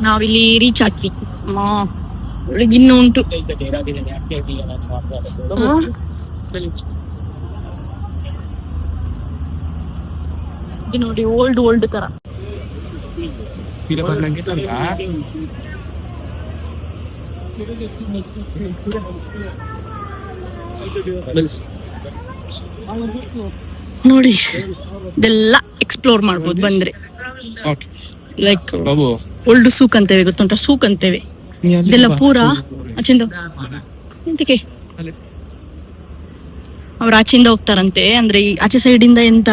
ನಾವಿಲ್ಲಿ ರೀಚ್ ಆಗ್ತೀವಿ. ಒಳಗಿನ್ನು ಉಂಟು. ಇದು ನೋಡಿ ಓಲ್ಡ್ ತರ. ನೋಡಿ ಇದೆಲ್ಲ ಎಕ್ಸ್ಪ್ಲೋರ್ ಮಾಡ್ಬೋದು ಬಂದ್ರೆ. ಲೈಕ್ ಓಲ್ಡ್ ಸೂಕ್ ಅಂತೇವೆ, ಗೊತ್ತುಂಟ ಸೂಕ್ ಅಂತೇವೆ. ಇದೆಲ್ಲ ಪೂರಾ ಆಚಿಂದ ಎಂತಕ್ಕೆ ಅವ್ರು ಆಚೆಯಿಂದ ಹೋಗ್ತಾರಂತೆ. ಅಂದ್ರೆ ಈ ಆಚೆ ಸೈಡ್ ಇಂದ ಎಂತ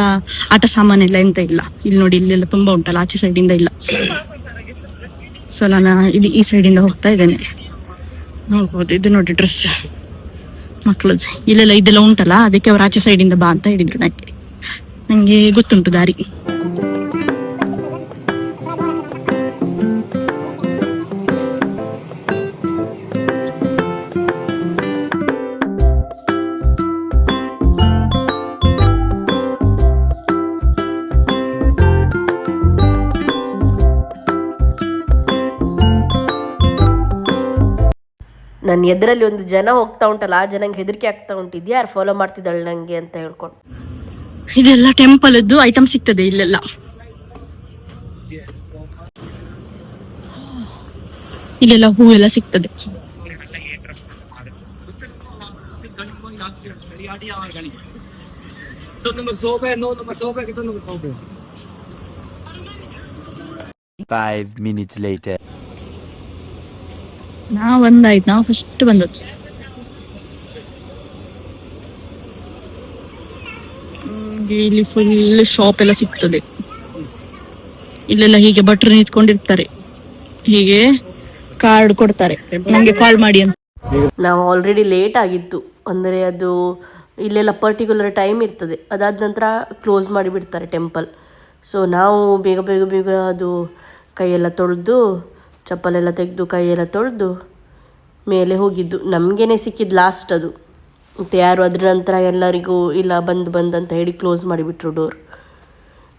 ಆಟ ಸಾಮಾನೆಲ್ಲ ಎಂತ ಇಲ್ಲ. ಇಲ್ಲಿ ನೋಡಿ ಇಲ್ಲೆಲ್ಲ ತುಂಬಾ ಉಂಟಲ್ಲ, ಆಚೆ ಸೈಡ್ ಇಂದ ಇಲ್ಲ. ಸೊ ನಾನು ಈ ಸೈಡ್ ಇಂದ ಹೋಗ್ತಾ ಇದ್ದೇನೆ. ನೋಡ್ಬೋದು, ಇದು ನೋಡಿ ಡ್ರೆಸ್ ಮಕ್ಕಳದ್ದು. ಇಲ್ಲೆಲ್ಲ ಇದೆಲ್ಲ ಉಂಟಲ್ಲ, ಅದಕ್ಕೆ ಅವ್ರು ಆಚೆ ಸೈಡ್ ಇಂದ ಬಾ ಅಂತ ಹೇಳಿದ್ರು. ನಂಗೆ ಗೊತ್ತುಂಟು ದಾರಿ. ನನ್ನ ಎದುರಲ್ಲಿ ಒಂದು ಜನ ಹೋಗ್ತಾ ಉಂಟಲ್ಲ, ಆ ಜನಂಗೆ ಹೆದರಿಕೆ ಆಗ್ತಾ ಉಂಟು. ಇದ್ಯಾರು ಫಾಲೋ ಮಾಡ್ತಿದ್ದಾಳೆ ನಂಗೆ ಅಂತ ಹೇಳ್ಕೊಂಡು. ಇದೆಲ್ಲ ಟೆಂಪಲ್ದ್ದು ಐಟಮ್ ಸಿಗ್ತದೆ ಇಲ್ಲೆಲ್ಲ. ಇಲ್ಲೆಲ್ಲ ಹೂ ಎಲ್ಲ ಸಿಗ್ತದೆ. ನಾವು ಫಸ್ಟ್ ಬಂದದ್ದು. ಇಲ್ಲಿ ಫುಲ್ ಶಾಪ್ ಎಲ್ಲ ಸಿಗ್ತದೆ. ಇಲ್ಲೆಲ್ಲ ಹೀಗೆ ಭಟ್ರು ನಿಂತ್ಕೊಂಡಿರ್ತಾರೆ, ಹೀಗೆ ಕಾರ್ಡ್ ಕೊಡ್ತಾರೆ, ನಮ್ಗೆ ಕಾಲ್ ಮಾಡಿ ಅಂತ. ನಾವು ಆಲ್ರೆಡಿ ಲೇಟ್ ಆಗಿತ್ತು. ಅಂದರೆ ಅದು ಇಲ್ಲೆಲ್ಲ ಪರ್ಟಿಕ್ಯುಲರ್ ಟೈಮ್ ಇರ್ತದೆ, ಅದಾದ ನಂತರ ಕ್ಲೋಸ್ ಮಾಡಿಬಿಡ್ತಾರೆ ಟೆಂಪಲ್. ಸೊ ನಾವು ಬೇಗ ಅದು ಕೈಯೆಲ್ಲ ತೊಳೆದು, ಚಪ್ಪಲೆಲ್ಲ ತೆಗೆದು ಕೈಯೆಲ್ಲ ತೊಳೆದು ಮೇಲೆ ಹೋಗಿದ್ದು. ನಮಗೇನೆ ಸಿಕ್ಕಿದ್ದು ಲಾಸ್ಟ್ ಅದು. ಮತ್ತು ಯಾರು ಅದ್ರ ನಂತರ ಎಲ್ಲರಿಗೂ ಇಲ್ಲ ಬಂದು ಅಂತ ಹೇಳಿ ಕ್ಲೋಸ್ ಮಾಡಿಬಿಟ್ರು ಡೋರ್.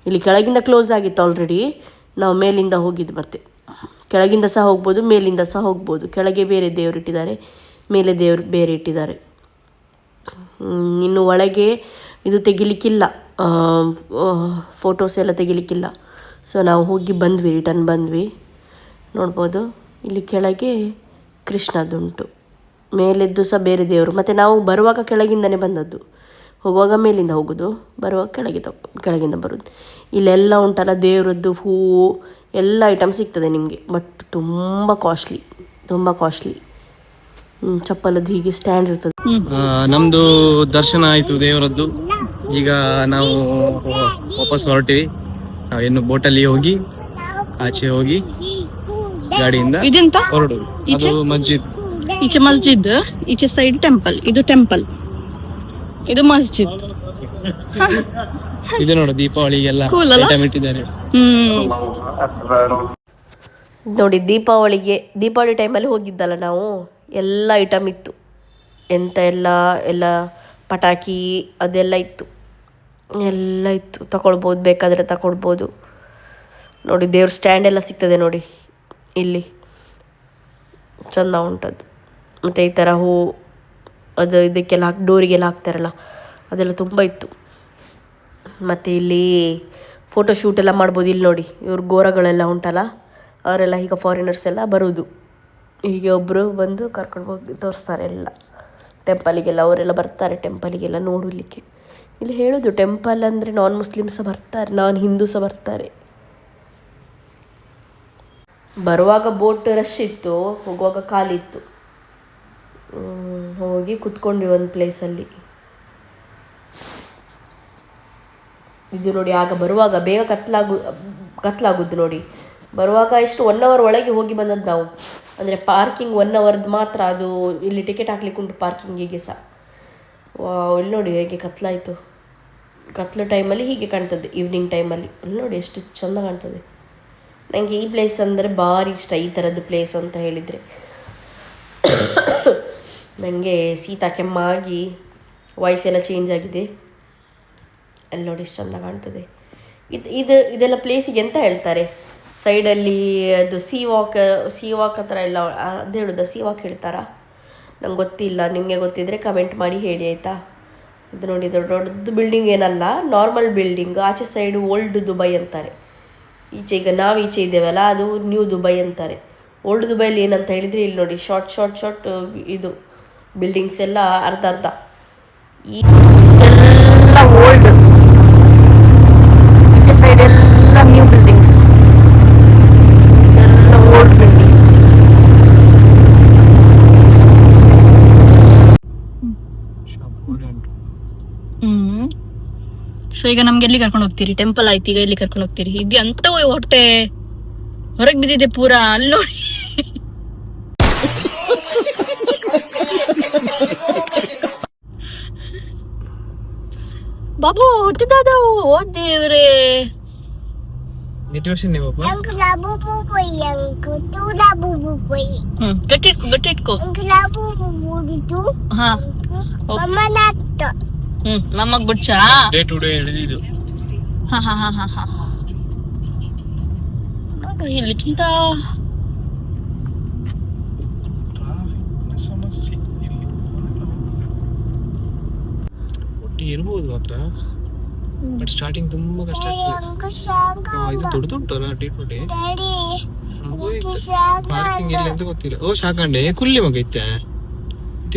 ಇಲ್ಲಿ ಕೆಳಗಿಂದ ಕ್ಲೋಸ್ ಆಗಿತ್ತು ಆಲ್ರೆಡಿ. ನಾವು ಮೇಲಿಂದ ಹೋಗಿದ್ದು. ಮತ್ತೆ ಕೆಳಗಿಂದ ಸಹ ಹೋಗ್ಬೋದು, ಮೇಲಿಂದ ಸಹ ಹೋಗ್ಬೋದು. ಕೆಳಗೆ ಬೇರೆ ದೇವರು ಇಟ್ಟಿದ್ದಾರೆ, ಮೇಲೆ ದೇವರು ಬೇರೆ ಇಟ್ಟಿದ್ದಾರೆ. ಇನ್ನು ಒಳಗೆ ಇದು ತೆಗಿಲಿಕ್ಕಿಲ್ಲ, ಫೋಟೋಸ್ ಎಲ್ಲ ತೆಗಿಲಿಕ್ಕಿಲ್ಲ. ಸೊ ನಾವು ಹೋಗಿ ಬಂದ್ವಿ, ರಿಟರ್ನ್ ಬಂದ್ವಿ. ನೋಡ್ಬೋದು ಇಲ್ಲಿ ಕೆಳಗೆ ಕೃಷ್ಣದುಂಟು, ಮೇಲೆದ್ದು ಸಹ ಬೇರೆ ದೇವರು. ಮತ್ತು ನಾವು ಬರುವಾಗ ಕೆಳಗಿಂದನೇ ಬಂದದ್ದು, ಹೋಗುವಾಗ ಮೇಲಿಂದ ಹೋಗೋದು, ಬರುವಾಗ ಕೆಳಗಿಂದ ಬರೋದು. ಇಲ್ಲೆಲ್ಲ ಉಂಟಲ್ಲ ದೇವರದ್ದು ಹೂವು ಎಲ್ಲ ಐಟಮ್ ಸಿಗ್ತದೆ ನಿಮಗೆ. ಬಟ್ ತುಂಬ ಕಾಸ್ಟ್ಲಿ. ಚಪ್ಪಲದ್ದು ಹೀಗೆ ಸ್ಟ್ಯಾಂಡ್ ಇರ್ತದೆ. ನಮ್ದು ದರ್ಶನ ಆಯಿತು ದೇವರದ್ದು. ಈಗ ನಾವು ವಾಪಸ್ ಹೊರಟಿವಿ. ನಾವು ಇನ್ನು ಬೋಟಲ್ಲಿ ಹೋಗಿ ಆಚೆ ಹೋಗಿ ಗಾಡಿಯಿಂದ ಇದೆಂತ ಹೊರಡುದು. ಅದು ಮಸ್ಜಿದ್. ಈಚೆ ಮಸ್ಜಿದ್, ಈಚೆ ಸೈಡ್ ಟೆಂಪಲ್. ಇದು ಟೆಂಪಲ್, ಇದು ಮಸ್ಜಿದ್. ಇದು ನೋಡು ದೀಪಾವಳಿಗೆಲ್ಲ ಐಟಮ್ ಇಟ್ಟಿದ್ದಾರೆ. ನೋಡಿ ದೀಪಾವಳಿ ಟೈಮಲ್ಲಿ ಹೋಗಿದ್ದಲ್ಲ ನಾವು, ಎಲ್ಲ ಐಟಮ್ ಇತ್ತು. ಎಂತ ಎಲ್ಲ ಪಟಾಕಿ ಅದೆಲ್ಲ ಇತ್ತು, ಎಲ್ಲ ಇತ್ತು. ತಗೊಳ್ಬೋದು, ಬೇಕಾದರೆ ತಗೊಳ್ಬೋದು. ನೋಡಿ ದೇವ್ರ ಸ್ಟ್ಯಾಂಡ್ ಎಲ್ಲ ಸಿಗ್ತದೆ ನೋಡಿ ಇಲ್ಲಿ, ಚೆಂದ ಉಂಟದು. ಮತ್ತು ಈ ಥರ ಹೂ ಅದು ಇದಕ್ಕೆಲ್ಲ ಡೋರಿಗೆಲ್ಲ ಹಾಕ್ತಾರಲ್ಲ, ಅದೆಲ್ಲ ತುಂಬ ಇತ್ತು. ಮತ್ತು ಇಲ್ಲಿ ಫೋಟೋಶೂಟ್ ಎಲ್ಲ ಮಾಡ್ಬೋದು. ಇಲ್ಲಿ ನೋಡಿ ಇವ್ರ ಗೋರಗಳೆಲ್ಲ ಉಂಟಲ್ಲ, ಅವರೆಲ್ಲ ಈಗ ಫಾರಿನರ್ಸ್ ಎಲ್ಲ ಬರೋದು. ಹೀಗೆ ಒಬ್ಬರು ಬಂದು ಕರ್ಕೊಂಡು ಹೋಗಿ ತೋರಿಸ್ತಾರೆ ಎಲ್ಲ ಟೆಂಪಲಿಗೆಲ್ಲ. ಅವರೆಲ್ಲ ಬರ್ತಾರೆ ಟೆಂಪಲಿಗೆಲ್ಲ ನೋಡಲಿಕ್ಕೆ. ಇಲ್ಲಿ ಹೇಳೋದು ಟೆಂಪಲ್ ಅಂದರೆ ನಾನ್ ಮುಸ್ಲಿಮ್ಸ್ ಬರ್ತಾರೆ, ನಾನ್ ಹಿಂದೂ ಸಹ ಬರ್ತಾರೆ. ಬರುವಾಗ ಬೋಟ್ ರಶ್ ಇತ್ತು, ಹೋಗುವಾಗ ಖಾಲಿ ಇತ್ತು. ಹೋಗಿ ಕುತ್ಕೊಂಡ್ವಿ ಒಂದು ಪ್ಲೇಸಲ್ಲಿ. ಇದು ನೋಡಿ, ಆಗ ಬರುವಾಗ ಬೇಗ ಕತ್ಲಾಗುದು ನೋಡಿ. ಬರುವಾಗ ಎಷ್ಟು 1 hour ಒಳಗೆ ಹೋಗಿ ಬಂದದ್ದು ನಾವು. ಅಂದರೆ ಪಾರ್ಕಿಂಗ್ 1 hourದು ಮಾತ್ರ, ಅದು ಇಲ್ಲಿ ಟಿಕೆಟ್ ಹಾಕ್ಲಿಕ್ಕೆ ಉಂಟು ಪಾರ್ಕಿಂಗಿಗೆ ಸಹ. ಇಲ್ಲಿ ನೋಡಿ ಹೇಗೆ ಕತ್ಲಾಯಿತು. ಕತ್ಲು ಟೈಮಲ್ಲಿ ಹೀಗೆ ಕಾಣ್ತದೆ, ಈವ್ನಿಂಗ್ ಟೈಮಲ್ಲಿ. ಇಲ್ಲಿ ನೋಡಿ ಎಷ್ಟು ಚೆಂದ ಕಾಣ್ತದೆ. ನನಗೆ ಈ ಪ್ಲೇಸ್ ಅಂದರೆ ಭಾರಿ ಇಷ್ಟ, ಈ ಥರದ್ದು ಪ್ಲೇಸ್ ಅಂತ ಹೇಳಿದರೆ. ನನಗೆ ಶೀತ ಕೆಮ್ಮಾಗಿ ವಾಯ್ಸೆಲ್ಲ ಚೇಂಜ್ ಆಗಿದೆ. ಅಲ್ಲಿ ನೋಡಿ ಎಷ್ಟು ಚೆಂದ ಕಾಣ್ತದೆ. ಇದೆಲ್ಲ ಪ್ಲೇಸಿಗೆ ಎಂತ ಹೇಳ್ತಾರೆ ಸೈಡಲ್ಲಿ? ಅದು ಸೀ ವಾಕ್ ಹತ್ರ ಎಲ್ಲ ಅದು ಹೇಳೋದು, ಸೀ ವಾಕ್ ಹೇಳ್ತಾರಾ? ನಂಗೆ ಗೊತ್ತಿಲ್ಲ. ನಿಮಗೆ ಗೊತ್ತಿದ್ದರೆ ಕಮೆಂಟ್ ಮಾಡಿ ಹೇಳಿ ಆಯಿತಾ. ಇದು ನೋಡಿ ದೊಡ್ಡ ದೊಡ್ಡದು ಬಿಲ್ಡಿಂಗ್ ಏನಲ್ಲ, ನಾರ್ಮಲ್ ಬಿಲ್ಡಿಂಗ್. ಆಚೆ ಸೈಡು ಓಲ್ಡ್ ದುಬೈ ಅಂತಾರೆ. ಈಚೆ ಈಗ ನಾವು ಈಚೆ ಇದ್ದೇವಲ್ಲ, ಅದು ನ್ಯೂ ದುಬೈ ಅಂತಾರೆ. ಓಲ್ಡ್ ದುಬೈಲಿ ಏನಂತ ಹೇಳಿದರೆ ಇಲ್ಲಿ ನೋಡಿ ಶಾರ್ಟ್ ಇದು ಬಿಲ್ಡಿಂಗ್ಸ್ ಎಲ್ಲ ಅರ್ಧ ಈ ಎಲ್ಲ ಓಲ್ಡ್, ಈಚೆ ಸೈಡ್ ಎಲ್ಲ ನ್ಯೂ ಬಿಲ್ಡಿಂಗ್ಸ್, ಎಲ್ಲ ಓಲ್ಡ್ ಬಿಲ್ಡಿಂಗ್. ಸೊ ಈಗ ನಮ್ಗೆ ಎಲ್ಲಿ ಕರ್ಕೊಂಡು ಹೋಗ್ತೀರಿ? ಟೆಂಪಲ್ ಆಯ್ತು, ಈಗ ಎಲ್ಲಿ ಕರ್ಕೊಂಡು ಹೋಗ್ತೀರಿ? ಇದು ಅಂತ ಹೊಟ್ಟೆ ಹೊರಗೆ ಬಿದ್ದಿದೆ ಪೂರಾ, ಅಲ್ಲಿ ನೋಡಿ. ಬಾಬು ಹುಟ್ಟಿದಾದವು, ಓ ದೇವ್ರೆ. ಎಷ್ಟು ವರ್ಷ ನೀವು ಪಾಪ? Uncle Abu Boy, Uncle Tula Bubu Boy. ಗಟ್ಟಿ ಇಟ್ಕೋ. Uncle Abu Boy, ಹಾ Mama Nato. ನಮ್ಮಗ್ ಬಿಡ್ಚಾ? ಡೇ ಟು ಡೇ ಹಿಡಿದಿದ್ದು. ಹಾ ನೋಡು ಇಲ್ಲಿಕ್ಕಿಂತ ಸಮಸ್ಯೆ ಇಲ್ಲಿ ಒಟ್ಟು ಇರ್ಬೋದು ಮಾತ್ರ, ಬಟ್ ಸ್ಟಾರ್ಟಿಂಗ್ ತುಂಬಾ ಕಷ್ಟ ಆಗ್ತದೆ. Uncle Shanga. ಇದು ದೊಡ್ಡದುಂಟಲ್ಲ day to day. Daddy. Parking ಇಲ್ಲ ಅಂತ ಗೊತ್ತಿಲ್ಲ. ಓ ಶಾಕಂಡೆ ಕುಲ್ಲಿ ಮಗ ಇತ್ತೆ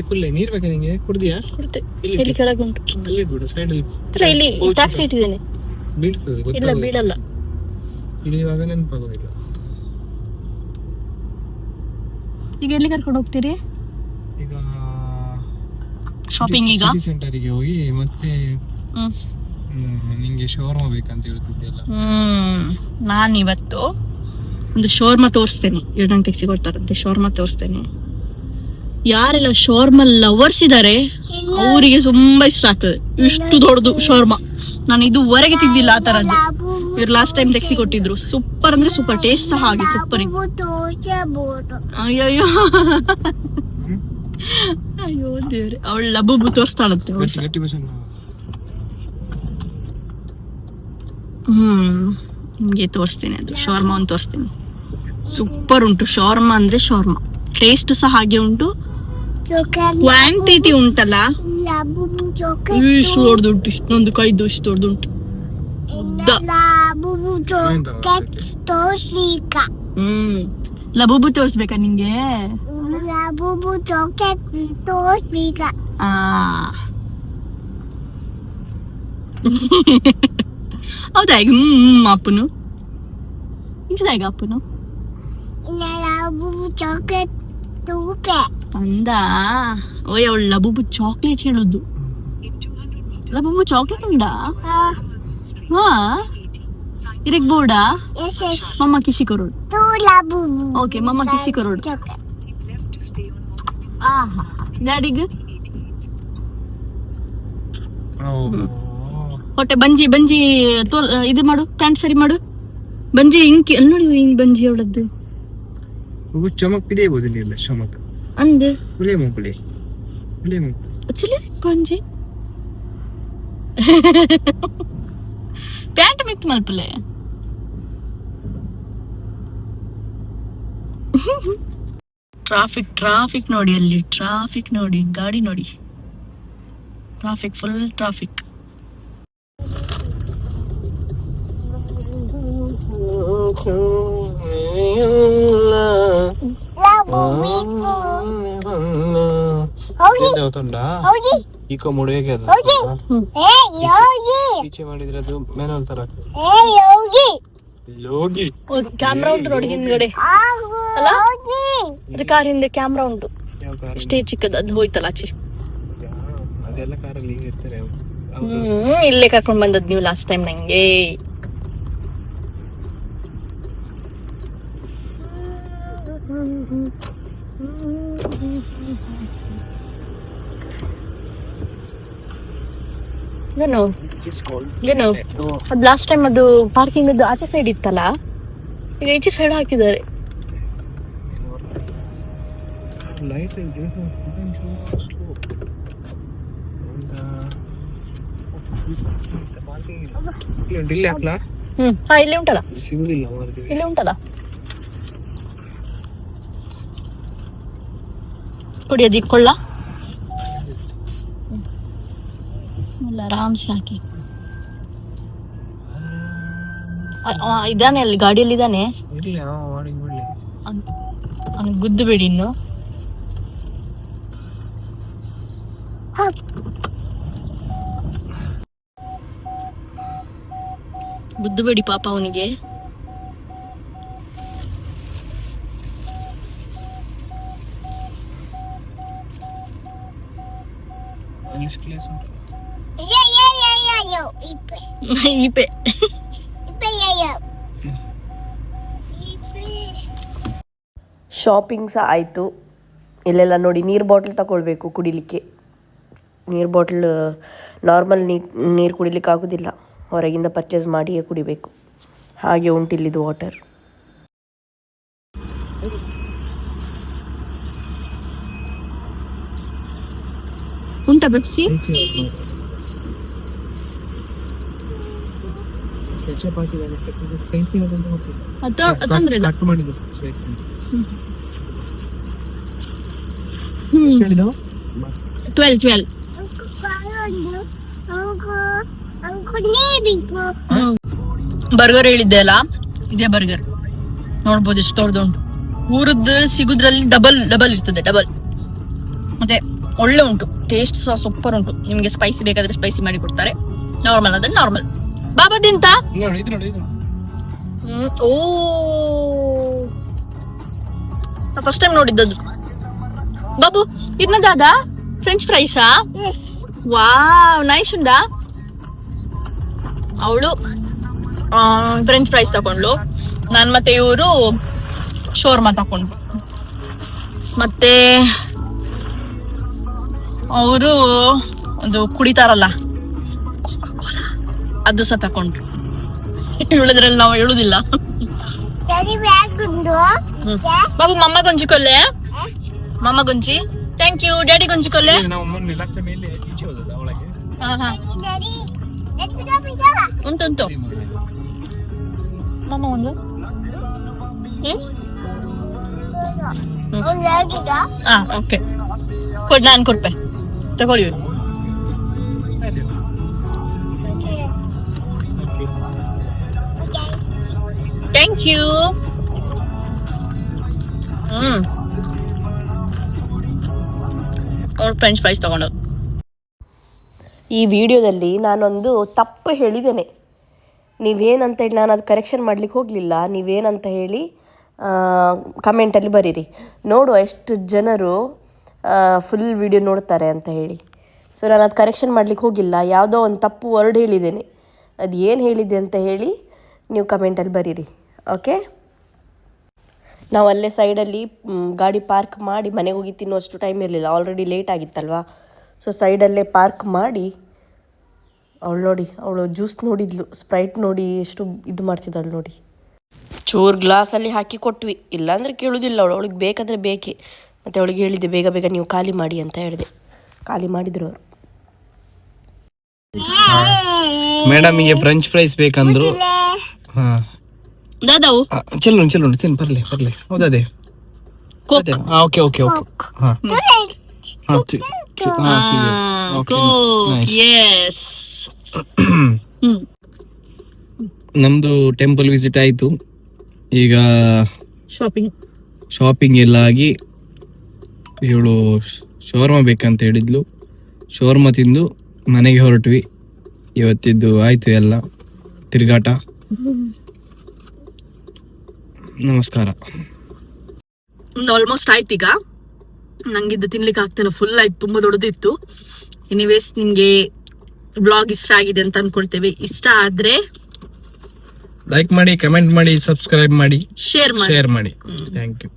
ಕುಲ್ಲೆ. ನೀರ್ ಬೇಕಾ ನಿಂಗೆ? ಕುಡ್ದಿಯಾ? ಕೊಡುತ್ತೆ. ಇಲ್ಲಿ ಇಲ್ಲಿ ಕೆಳಗುಂಟು. ಅಲ್ಲಿ ಇಟ್ಬಿಡು ಸೈಡ್ ಅಲ್ಲಿ. ಇಲ್ಲಿ ಟ್ಯಾಕ್ಸಿ ಇಟ್ಟಿದ್ದೇನೆ. ಬೀಳ್ತದೆ ಇಲ್ಲ ಗೊತ್ತಾಗೋದಿಲ್ಲ. ಬೀಳಲ್ಲ. ಇಳಿಯುವಾಗ ನೆನಪಾಗೋದಿಲ್ಲ. ಈಗ ಎಲ್ಲಿ ಕರ್ಕೊಂಡು ಹೋಗ್ತೀರಿ? ಈಗ ಶಾಪಿಂಗ್ ಈಗ? ಸಿಟಿ ಸೆಂಟರಿಗೆ ಹೋಗಿ ಮತ್ತೆ ನಿಂಗೆ ಶೋರ್ಮ ಬೇಕಂತ ಹೇಳ್ತಿದ್ದೆಲ್ಲ. ನಾನು ಇವತ್ತು ಒಂದು ಶೋರ್ಮ ತೋರಿಸ್ತೇನೆ. ನಂಗೆ ತೆಗ್ಸಿ ಕೊಡ್ತಾರಂತೆ ಶೋರ್ಮ ತೋರಿಸ್ತೇನೆ. ಯಾರೆಲ್ಲ ಶೋರ್ಮ ಲವರ್ಸ್ ಇದ್ದಾರೆ ಅವರಿಗೆ ತುಂಬಾ ಇಷ್ಟ ಆಗ್ತದೆ. ಇಷ್ಟು ದೊಡ್ಡದು ಶೋರ್ಮ ನಾನು ಇದುವರೆಗೆ ತಿಂದಿಲ್ಲ ಆ ತರದ್ದು. ಇವ್ರು ಲಾಸ್ಟ್ ಟೈಮ್ ತೆಗ್ಸಿ ಕೊಟ್ಟಿದ್ರು. ಸೂಪರ್ ಅಂದ್ರೆ ಸೂಪರ್, ಟೇಸ್ಟ್ ಸಹ ಹಾಗೆ ಸೂಪರ್. ಅಯ್ಯಯ್ಯೋ ಅಯ್ಯೋ ದೇವ್ರೆ, ಅವಳ ಲಬುಬು ತೋರಿಸ್ತಾಳಂತೆ. ಗಟ್ಟಿ ಬಸ್ ನಿಮ್ಗೆ ತೋರಿಸ್ತೇನೆ, ಅದು ಶೋರ್ಮ ಒಂದು ತೋರಿಸ್ತೇನೆ. ಸೂಪರ್ ಉಂಟು ಶೋರ್ಮ ಅಂದ್ರೆ ಶೋರ್ಮ. ಟೇಸ್ಟ್ ಸಹ ಹಾಗೆ ಉಂಟು, ಕ್ವಾಂಟಿಟಿ ಉಂಟಲ್ಲ ಇಷ್ಟು ದೊಡ್ಡದುಂಟು. ಇಷ್ಟೊಂದು ಕೈದು ಇಷ್ಟು ದೊಡ್ಡದುಂಟು. ಲಬುಬು ತೋರಿಸ್ಬೇಕಾ ನಿಂಗೆ? ಹೌದಾ? ಈಗ ಅಪ್ಪನು ಇಂಚದಾಗ ಅಪ್ಪನು ಅಂದ. ಓಯ್ ಅವಳು ಲಬುಬು ಚಾಕ್ಲೇಟ್ ಹೇಳೋದು. ಲಬುಬು ಚಾಕ್ಲೇಟ್ ಉಂಡಾ? ಹಾ ಇರಕ್ ಬೋರ್ಡಾ? ಮಮ್ಮ ಕಿಶಿ ಕರೋಡ್. ಓಕೆ ಮಮ್ಮ ಕಿಶಿ ಕರೋಡ್. ಡ್ಯಾಡಿಗ್ ಹೊಟ್ಟೆ ಬಂಜಿ ಇದು ಮಾಡು, ಪ್ಯಾಂಟ್ ಸರಿ ಮಾಡು. ಬಂಜಿ ಇಂಕಿ ಅಲ್ಲಿ ನೋಡಿ, ಹಿಂಗ್ ಬಂಜಿ ಅವಳದ್ದು ಚಮಕ್ ಇದೆ ಬೋದಿಲ್ಲ. ಚಮಕ್ ಅಂದೆ ಹುಳಿ ಮುಂಪುಳಿ ಚಿಲಿ ಬಂಜಿ ಪ್ಯಾಂಟ್ ಮಿತ್ ಮಲ್ಪಲೆ. ಟ್ರಾಫಿಕ್ ನೋಡಿ, ಅಲ್ಲಿ ಟ್ರಾಫಿಕ್ ನೋಡಿ, ಗಾಡಿ ನೋಡಿ, ಟ್ರಾಫಿಕ್ ಫುಲ್ ಟ್ರಾಫಿಕ್. ಈಕೋ ಮೂಡು ಹೇಗೆ ಅದು ಈಚೆ ಮಾಡಿದ್ರೆ ಅದು ಮ್ಯಾನುವಲ್ ತರ ಲೋಗಿ. ಕ್ಯಾಮ್ರಾ ಉಂಟು ನೋಡಿ ಹಿಂದ್ಗಡೆ ಅಲ್ಲ, ಅದು ಕಾರ್ ಹಿಂದೆ ಕ್ಯಾಮ್ರಾ ಉಂಟು. ಅಷ್ಟೇ ಚಿಕ್ಕದು, ಅದು ಹೋಯ್ತಲ್ಲ ಆಚೆ. ಅದೆಲ್ಲ ಕಾರಲ್ಲಿ ಇರ್ತಾರೆ. ಇಲ್ಲೇ ಕರ್ಕೊಂಡ್ ಬಂದದ್ ನೀವು ಲಾಸ್ಟ್ ಟೈಮ್ ನಂಗೆ. ಏನು ಅದು ಲಾಸ್ಟ್ ಟೈಮ್ ಅದು ಪಾರ್ಕಿಂಗ್ ಅದು ಆಚೆ ಸೈಡ್ ಇತ್ತಲ್ಲ, ಈಗ ಈಚೆ ಸೈಡ್ ಹಾಕಿದ್ದಾರೆ. ಲೈಟ್ ಇಲ್ಲಿ ಹಾಕ್ಲಾ? ಹಾ ಇಲ್ಲಿ ಉಂಟಲ್ಲ, ಸಿಗುದಿಲ್ಲ ಇಲ್ಲಿ ಉಂಟಲ್ಲ. ಕೊಡಿ ಅದು ಇಕ್ಕೊಳ್ಳ. ಇಲ್ಲ ಆರಾಮ್ಸೆ ಹಾಕಿ. ಇದಾನೆ ಅಲ್ಲಿ ಗಾಡಿಯಲ್ಲಿ ಇದ್ದಾನೆ, ಇರ್ಲಿ ಅವನಿಗೆ ಬಿಡ್ಲಿ. ಅವ್ನಿಗೆ ಗುದ್ದು ಬಿಡಿ ಇನ್ನು. ಗುದ್ದು ಬಿಡಿ ಪಾಪ ಅವನಿಗೆ. ಈಪೆ ಶಾಪಿಂಗ್ ಸಹ ಆಯಿತು. ಇಲ್ಲೆಲ್ಲ ನೋಡಿ ನೀರು ಬಾಟ್ಲ್ ತಗೊಳ್ಬೇಕು ಕುಡಿಲಿಕ್ಕೆ. ನೀರು ಬಾಟ್ಲ್ ನಾರ್ಮಲ್ ನೀರು ಕುಡಿಲಿಕ್ಕೆ ಆಗೋದಿಲ್ಲ, ಹೊರಗಿಂದ ಪರ್ಚೇಸ್ ಮಾಡಿಯೇ ಕುಡಿಬೇಕು. ಹಾಗೆ ಉಂಟಿಲ್ಲಿದ್ದು ವಾಟರ್. ಉಂಟಾ ಬೆಪ್ಸಿ? ಕೆಚಪ್ ಹಾಕಿದ್ದಾರೆ, ಸ್ಪೈಸಿ ಅಂತ ಗೊತ್ತಿಲ್ಲ. ತೊಂದ್ರೆ ಇಲ್ಲ. ಕಟ್ ಮಾಡಿದ್ದು ಹ್ಮ್, ಹೇಳಿದವು 12. ಬರ್ಗರ್ ಹೇಳಿದ್ದೆ ಅಲ್ಲ, ಇದೇ ಬರ್ಗರ್. ನೋಡ್ಬೋದು ಎಷ್ಟು ದೊಡ್ಡದುಂಟು. ಊರದ್ದು ಸಿಗುದ್ರಲ್ಲಿ ಡಬಲ್ ಇರ್ತದೆ, ಡಬಲ್. ಮತ್ತೆ ಒಳ್ಳೆ ಉಂಟು, ಟೇಸ್ಟ್ ಸಹ ಸೂಪರ್ ಉಂಟು. ನಿಮ್ಗೆ ಸ್ಪೈಸಿ ಬೇಕಾದ್ರೆ ಸ್ಪೈಸಿ ಮಾಡಿ ಕೊಡ್ತಾರೆ, ನಾರ್ಮಲ್ ಆದ್ರೆ ನಾರ್ಮಲ್. ಬಾಬಾದಿಂತ ಇದು ಓ ಫಸ್ಟ್ ಟೈಮ್ ನೋಡಿದ್ದದು. ಬಾಬು ಇದನ್ನದಾದ ಫ್ರೆಂಚ್ ಫ್ರೈಸಾ? ವಾವ್, ನೈಸ್ ಉಂಟಾ? ಅವಳು ಫ್ರೆಂಚ್ ಫ್ರೈಸ್ ತಕೊಂಡ್ಲು, ನಾನು ಮತ್ತೆ ಇವರು ಶೋರ್ಮಾ ತಕೊಂಡ್ರು. ಮತ್ತೆ ಅವರು ಒಂದು ಕುಡಿತಾರಲ್ಲ ಅದು ಸಹ ತಕೊಂಡ್ರು. ಹೇಳುದ್ರಲ್ಲಿ ನಾವು ಹೇಳುದಿಲ್ಲ. ಬಾಬು ಮಮ್ಮ ಗೊಂಜಿ ಕೊಲ್ಲೆ, ಮಮ್ಮ ಗೊಂಜಿ. Thank you. ಡ್ಯಾಡಿ ಗೊಂಜಿ ಕೊಲ್ಲೆ. ನಾವು ಮೊನ್ನೆ ಲಾಸ್ಟ್ ಟೈಮ್ ಇಲ್ಲಿ ಈಚೆ ಹೋದದ್ದು ಅವಳಿಗೆ. ಹಾ ಉಂಟು ಮಮ್ಮ ಒಂದು. ಹಾ ಓಕೆ, ಕೊಡ್, ನಾನು ಕೊಡ್ಪೆ, ತಗೊಳ್ಳಿ. Thank you. ಅವ್ರು ಫ್ರೆಂಚ್ ಫ್ರೈಸ್ ತಗೊಂಡೋದು. ಈ ವಿಡಿಯೋದಲ್ಲಿ ನಾನೊಂದು ತಪ್ಪು ಹೇಳಿದ್ದೇನೆ. ನೀವೇನಂತ ಹೇಳಿ ನಾನು ಅದು ಕರೆಕ್ಷನ್ ಮಾಡಲಿಕ್ಕೆ ಹೋಗಲಿಲ್ಲ. ನೀವೇನಂತ ಹೇಳಿ ಕಮೆಂಟಲ್ಲಿ ಬರೀರಿ, ನೋಡುವ ಎಷ್ಟು ಜನರು ಫುಲ್ ವಿಡಿಯೋ ನೋಡ್ತಾರೆ ಅಂತ ಹೇಳಿ. ಸೊ ನಾನು ಅದು ಕರೆಕ್ಷನ್ ಮಾಡಲಿಕ್ಕೆ ಹೋಗಿಲ್ಲ, ಯಾವುದೋ ಒಂದು ತಪ್ಪು ವರ್ಡ್ ಹೇಳಿದ್ದೇನೆ. ಅದು ಏನು ಹೇಳಿದೆ ಅಂತ ಹೇಳಿ ನೀವು ಕಮೆಂಟಲ್ಲಿ ಬರೀರಿ, ಓಕೆ? ನಾವು ಅಲ್ಲೇ ಸೈಡಲ್ಲಿ ಗಾಡಿ ಪಾರ್ಕ್ ಮಾಡಿ ಮನೆಗೆ ಹೋಗಿ ತಿನ್ನುವಷ್ಟು ಟೈಮ್ ಇರಲಿಲ್ಲ, ಆಲ್ರೆಡಿ ಲೇಟ್ ಆಗಿತ್ತಲ್ವಾ. ಸೊ ಸೈಡಲ್ಲೇ ಪಾರ್ಕ್ ಮಾಡಿ ಅವಳು ನೋಡಿ, ಅವಳು ಜ್ಯೂಸ್ ನೋಡಿದ್ಲು, ಸ್ಪ್ರೈಟ್ ನೋಡಿ ಎಷ್ಟು ಇದು ಮಾಡ್ತಿದ್ದಾಳು ನೋಡಿ. ಚೂರು ಗ್ಲಾಸಲ್ಲಿ ಹಾಕಿ ಕೊಟ್ವಿ, ಇಲ್ಲಾಂದರೆ ಕೇಳೋದಿಲ್ಲ ಅವಳು. ಅವಳಿಗೆ ಬೇಕಾದರೆ ಬೇಕೇ. ಮತ್ತು ಅವಳಿಗೆ ಹೇಳಿದ್ದೆ ಬೇಗ ಬೇಗ ನೀವು ಖಾಲಿ ಮಾಡಿ ಅಂತ ಹೇಳಿದೆ. ಖಾಲಿ ಮಾಡಿದ್ರು ಅವರು. ಮೇಡಮ್ಗೆ ಫ್ರೆಂಚ್ ಫ್ರೈಸ್ ಬೇಕಂದ್ರು. ಹಾ ದಾದಾವು ಚಲೋ ತಿನ್ ಬರ್ಲಿ ಹೌದದೇ. ಓಕೆ ಹಾ ನಮ್ದು ಟೆಂಪಲ್ ವಿಸಿಟ್ ಆಯ್ತು. ಈಗ ಶಾಪಿಂಗ್ ಎಲ್ಲ ಆಗಿ ಇವಳು ಶವರ್ಮಾ ಬೇಕಂತ ಹೇಳಿದ್ಲು. ಶವರ್ಮಾ ತಿಂದು ಮನೆಗೆ ಹೊರಟ್ವಿ. ಇವತ್ತಿದ್ದು ಆಯ್ತು ಎಲ್ಲ ತಿರುಗಾಟ. ನಮಸ್ಕಾರ. ಆಲ್ಮೋಸ್ಟ್ ಆಯ್ತು. ಈಗ ನಂಗಿದ್ದು ತಿನ್ಲಿಕ್ಕೆ ಆಗ್ತಿಲ್ಲ, ಫುಲ್ ಆಯ್ತು, ತುಂಬಾ ದೊಡ್ಡದಿತ್ತು. ಎನಿವೇಸ್, ನಿಮ್ಗೆ ಬ್ಲಾಗ್ ಇಷ್ಟ ಆಗಿದೆ ಅಂತ ಅನ್ಕೊಳ್ತೇವೆ. ಇಷ್ಟ ಆದ್ರೆ ಲೈಕ್ ಮಾಡಿ, ಕಮೆಂಟ್ ಮಾಡಿ, ಸಬ್ಸ್ಕ್ರೈಬ್ ಮಾಡಿ, ಶೇರ್ ಮಾಡಿ. Thank you.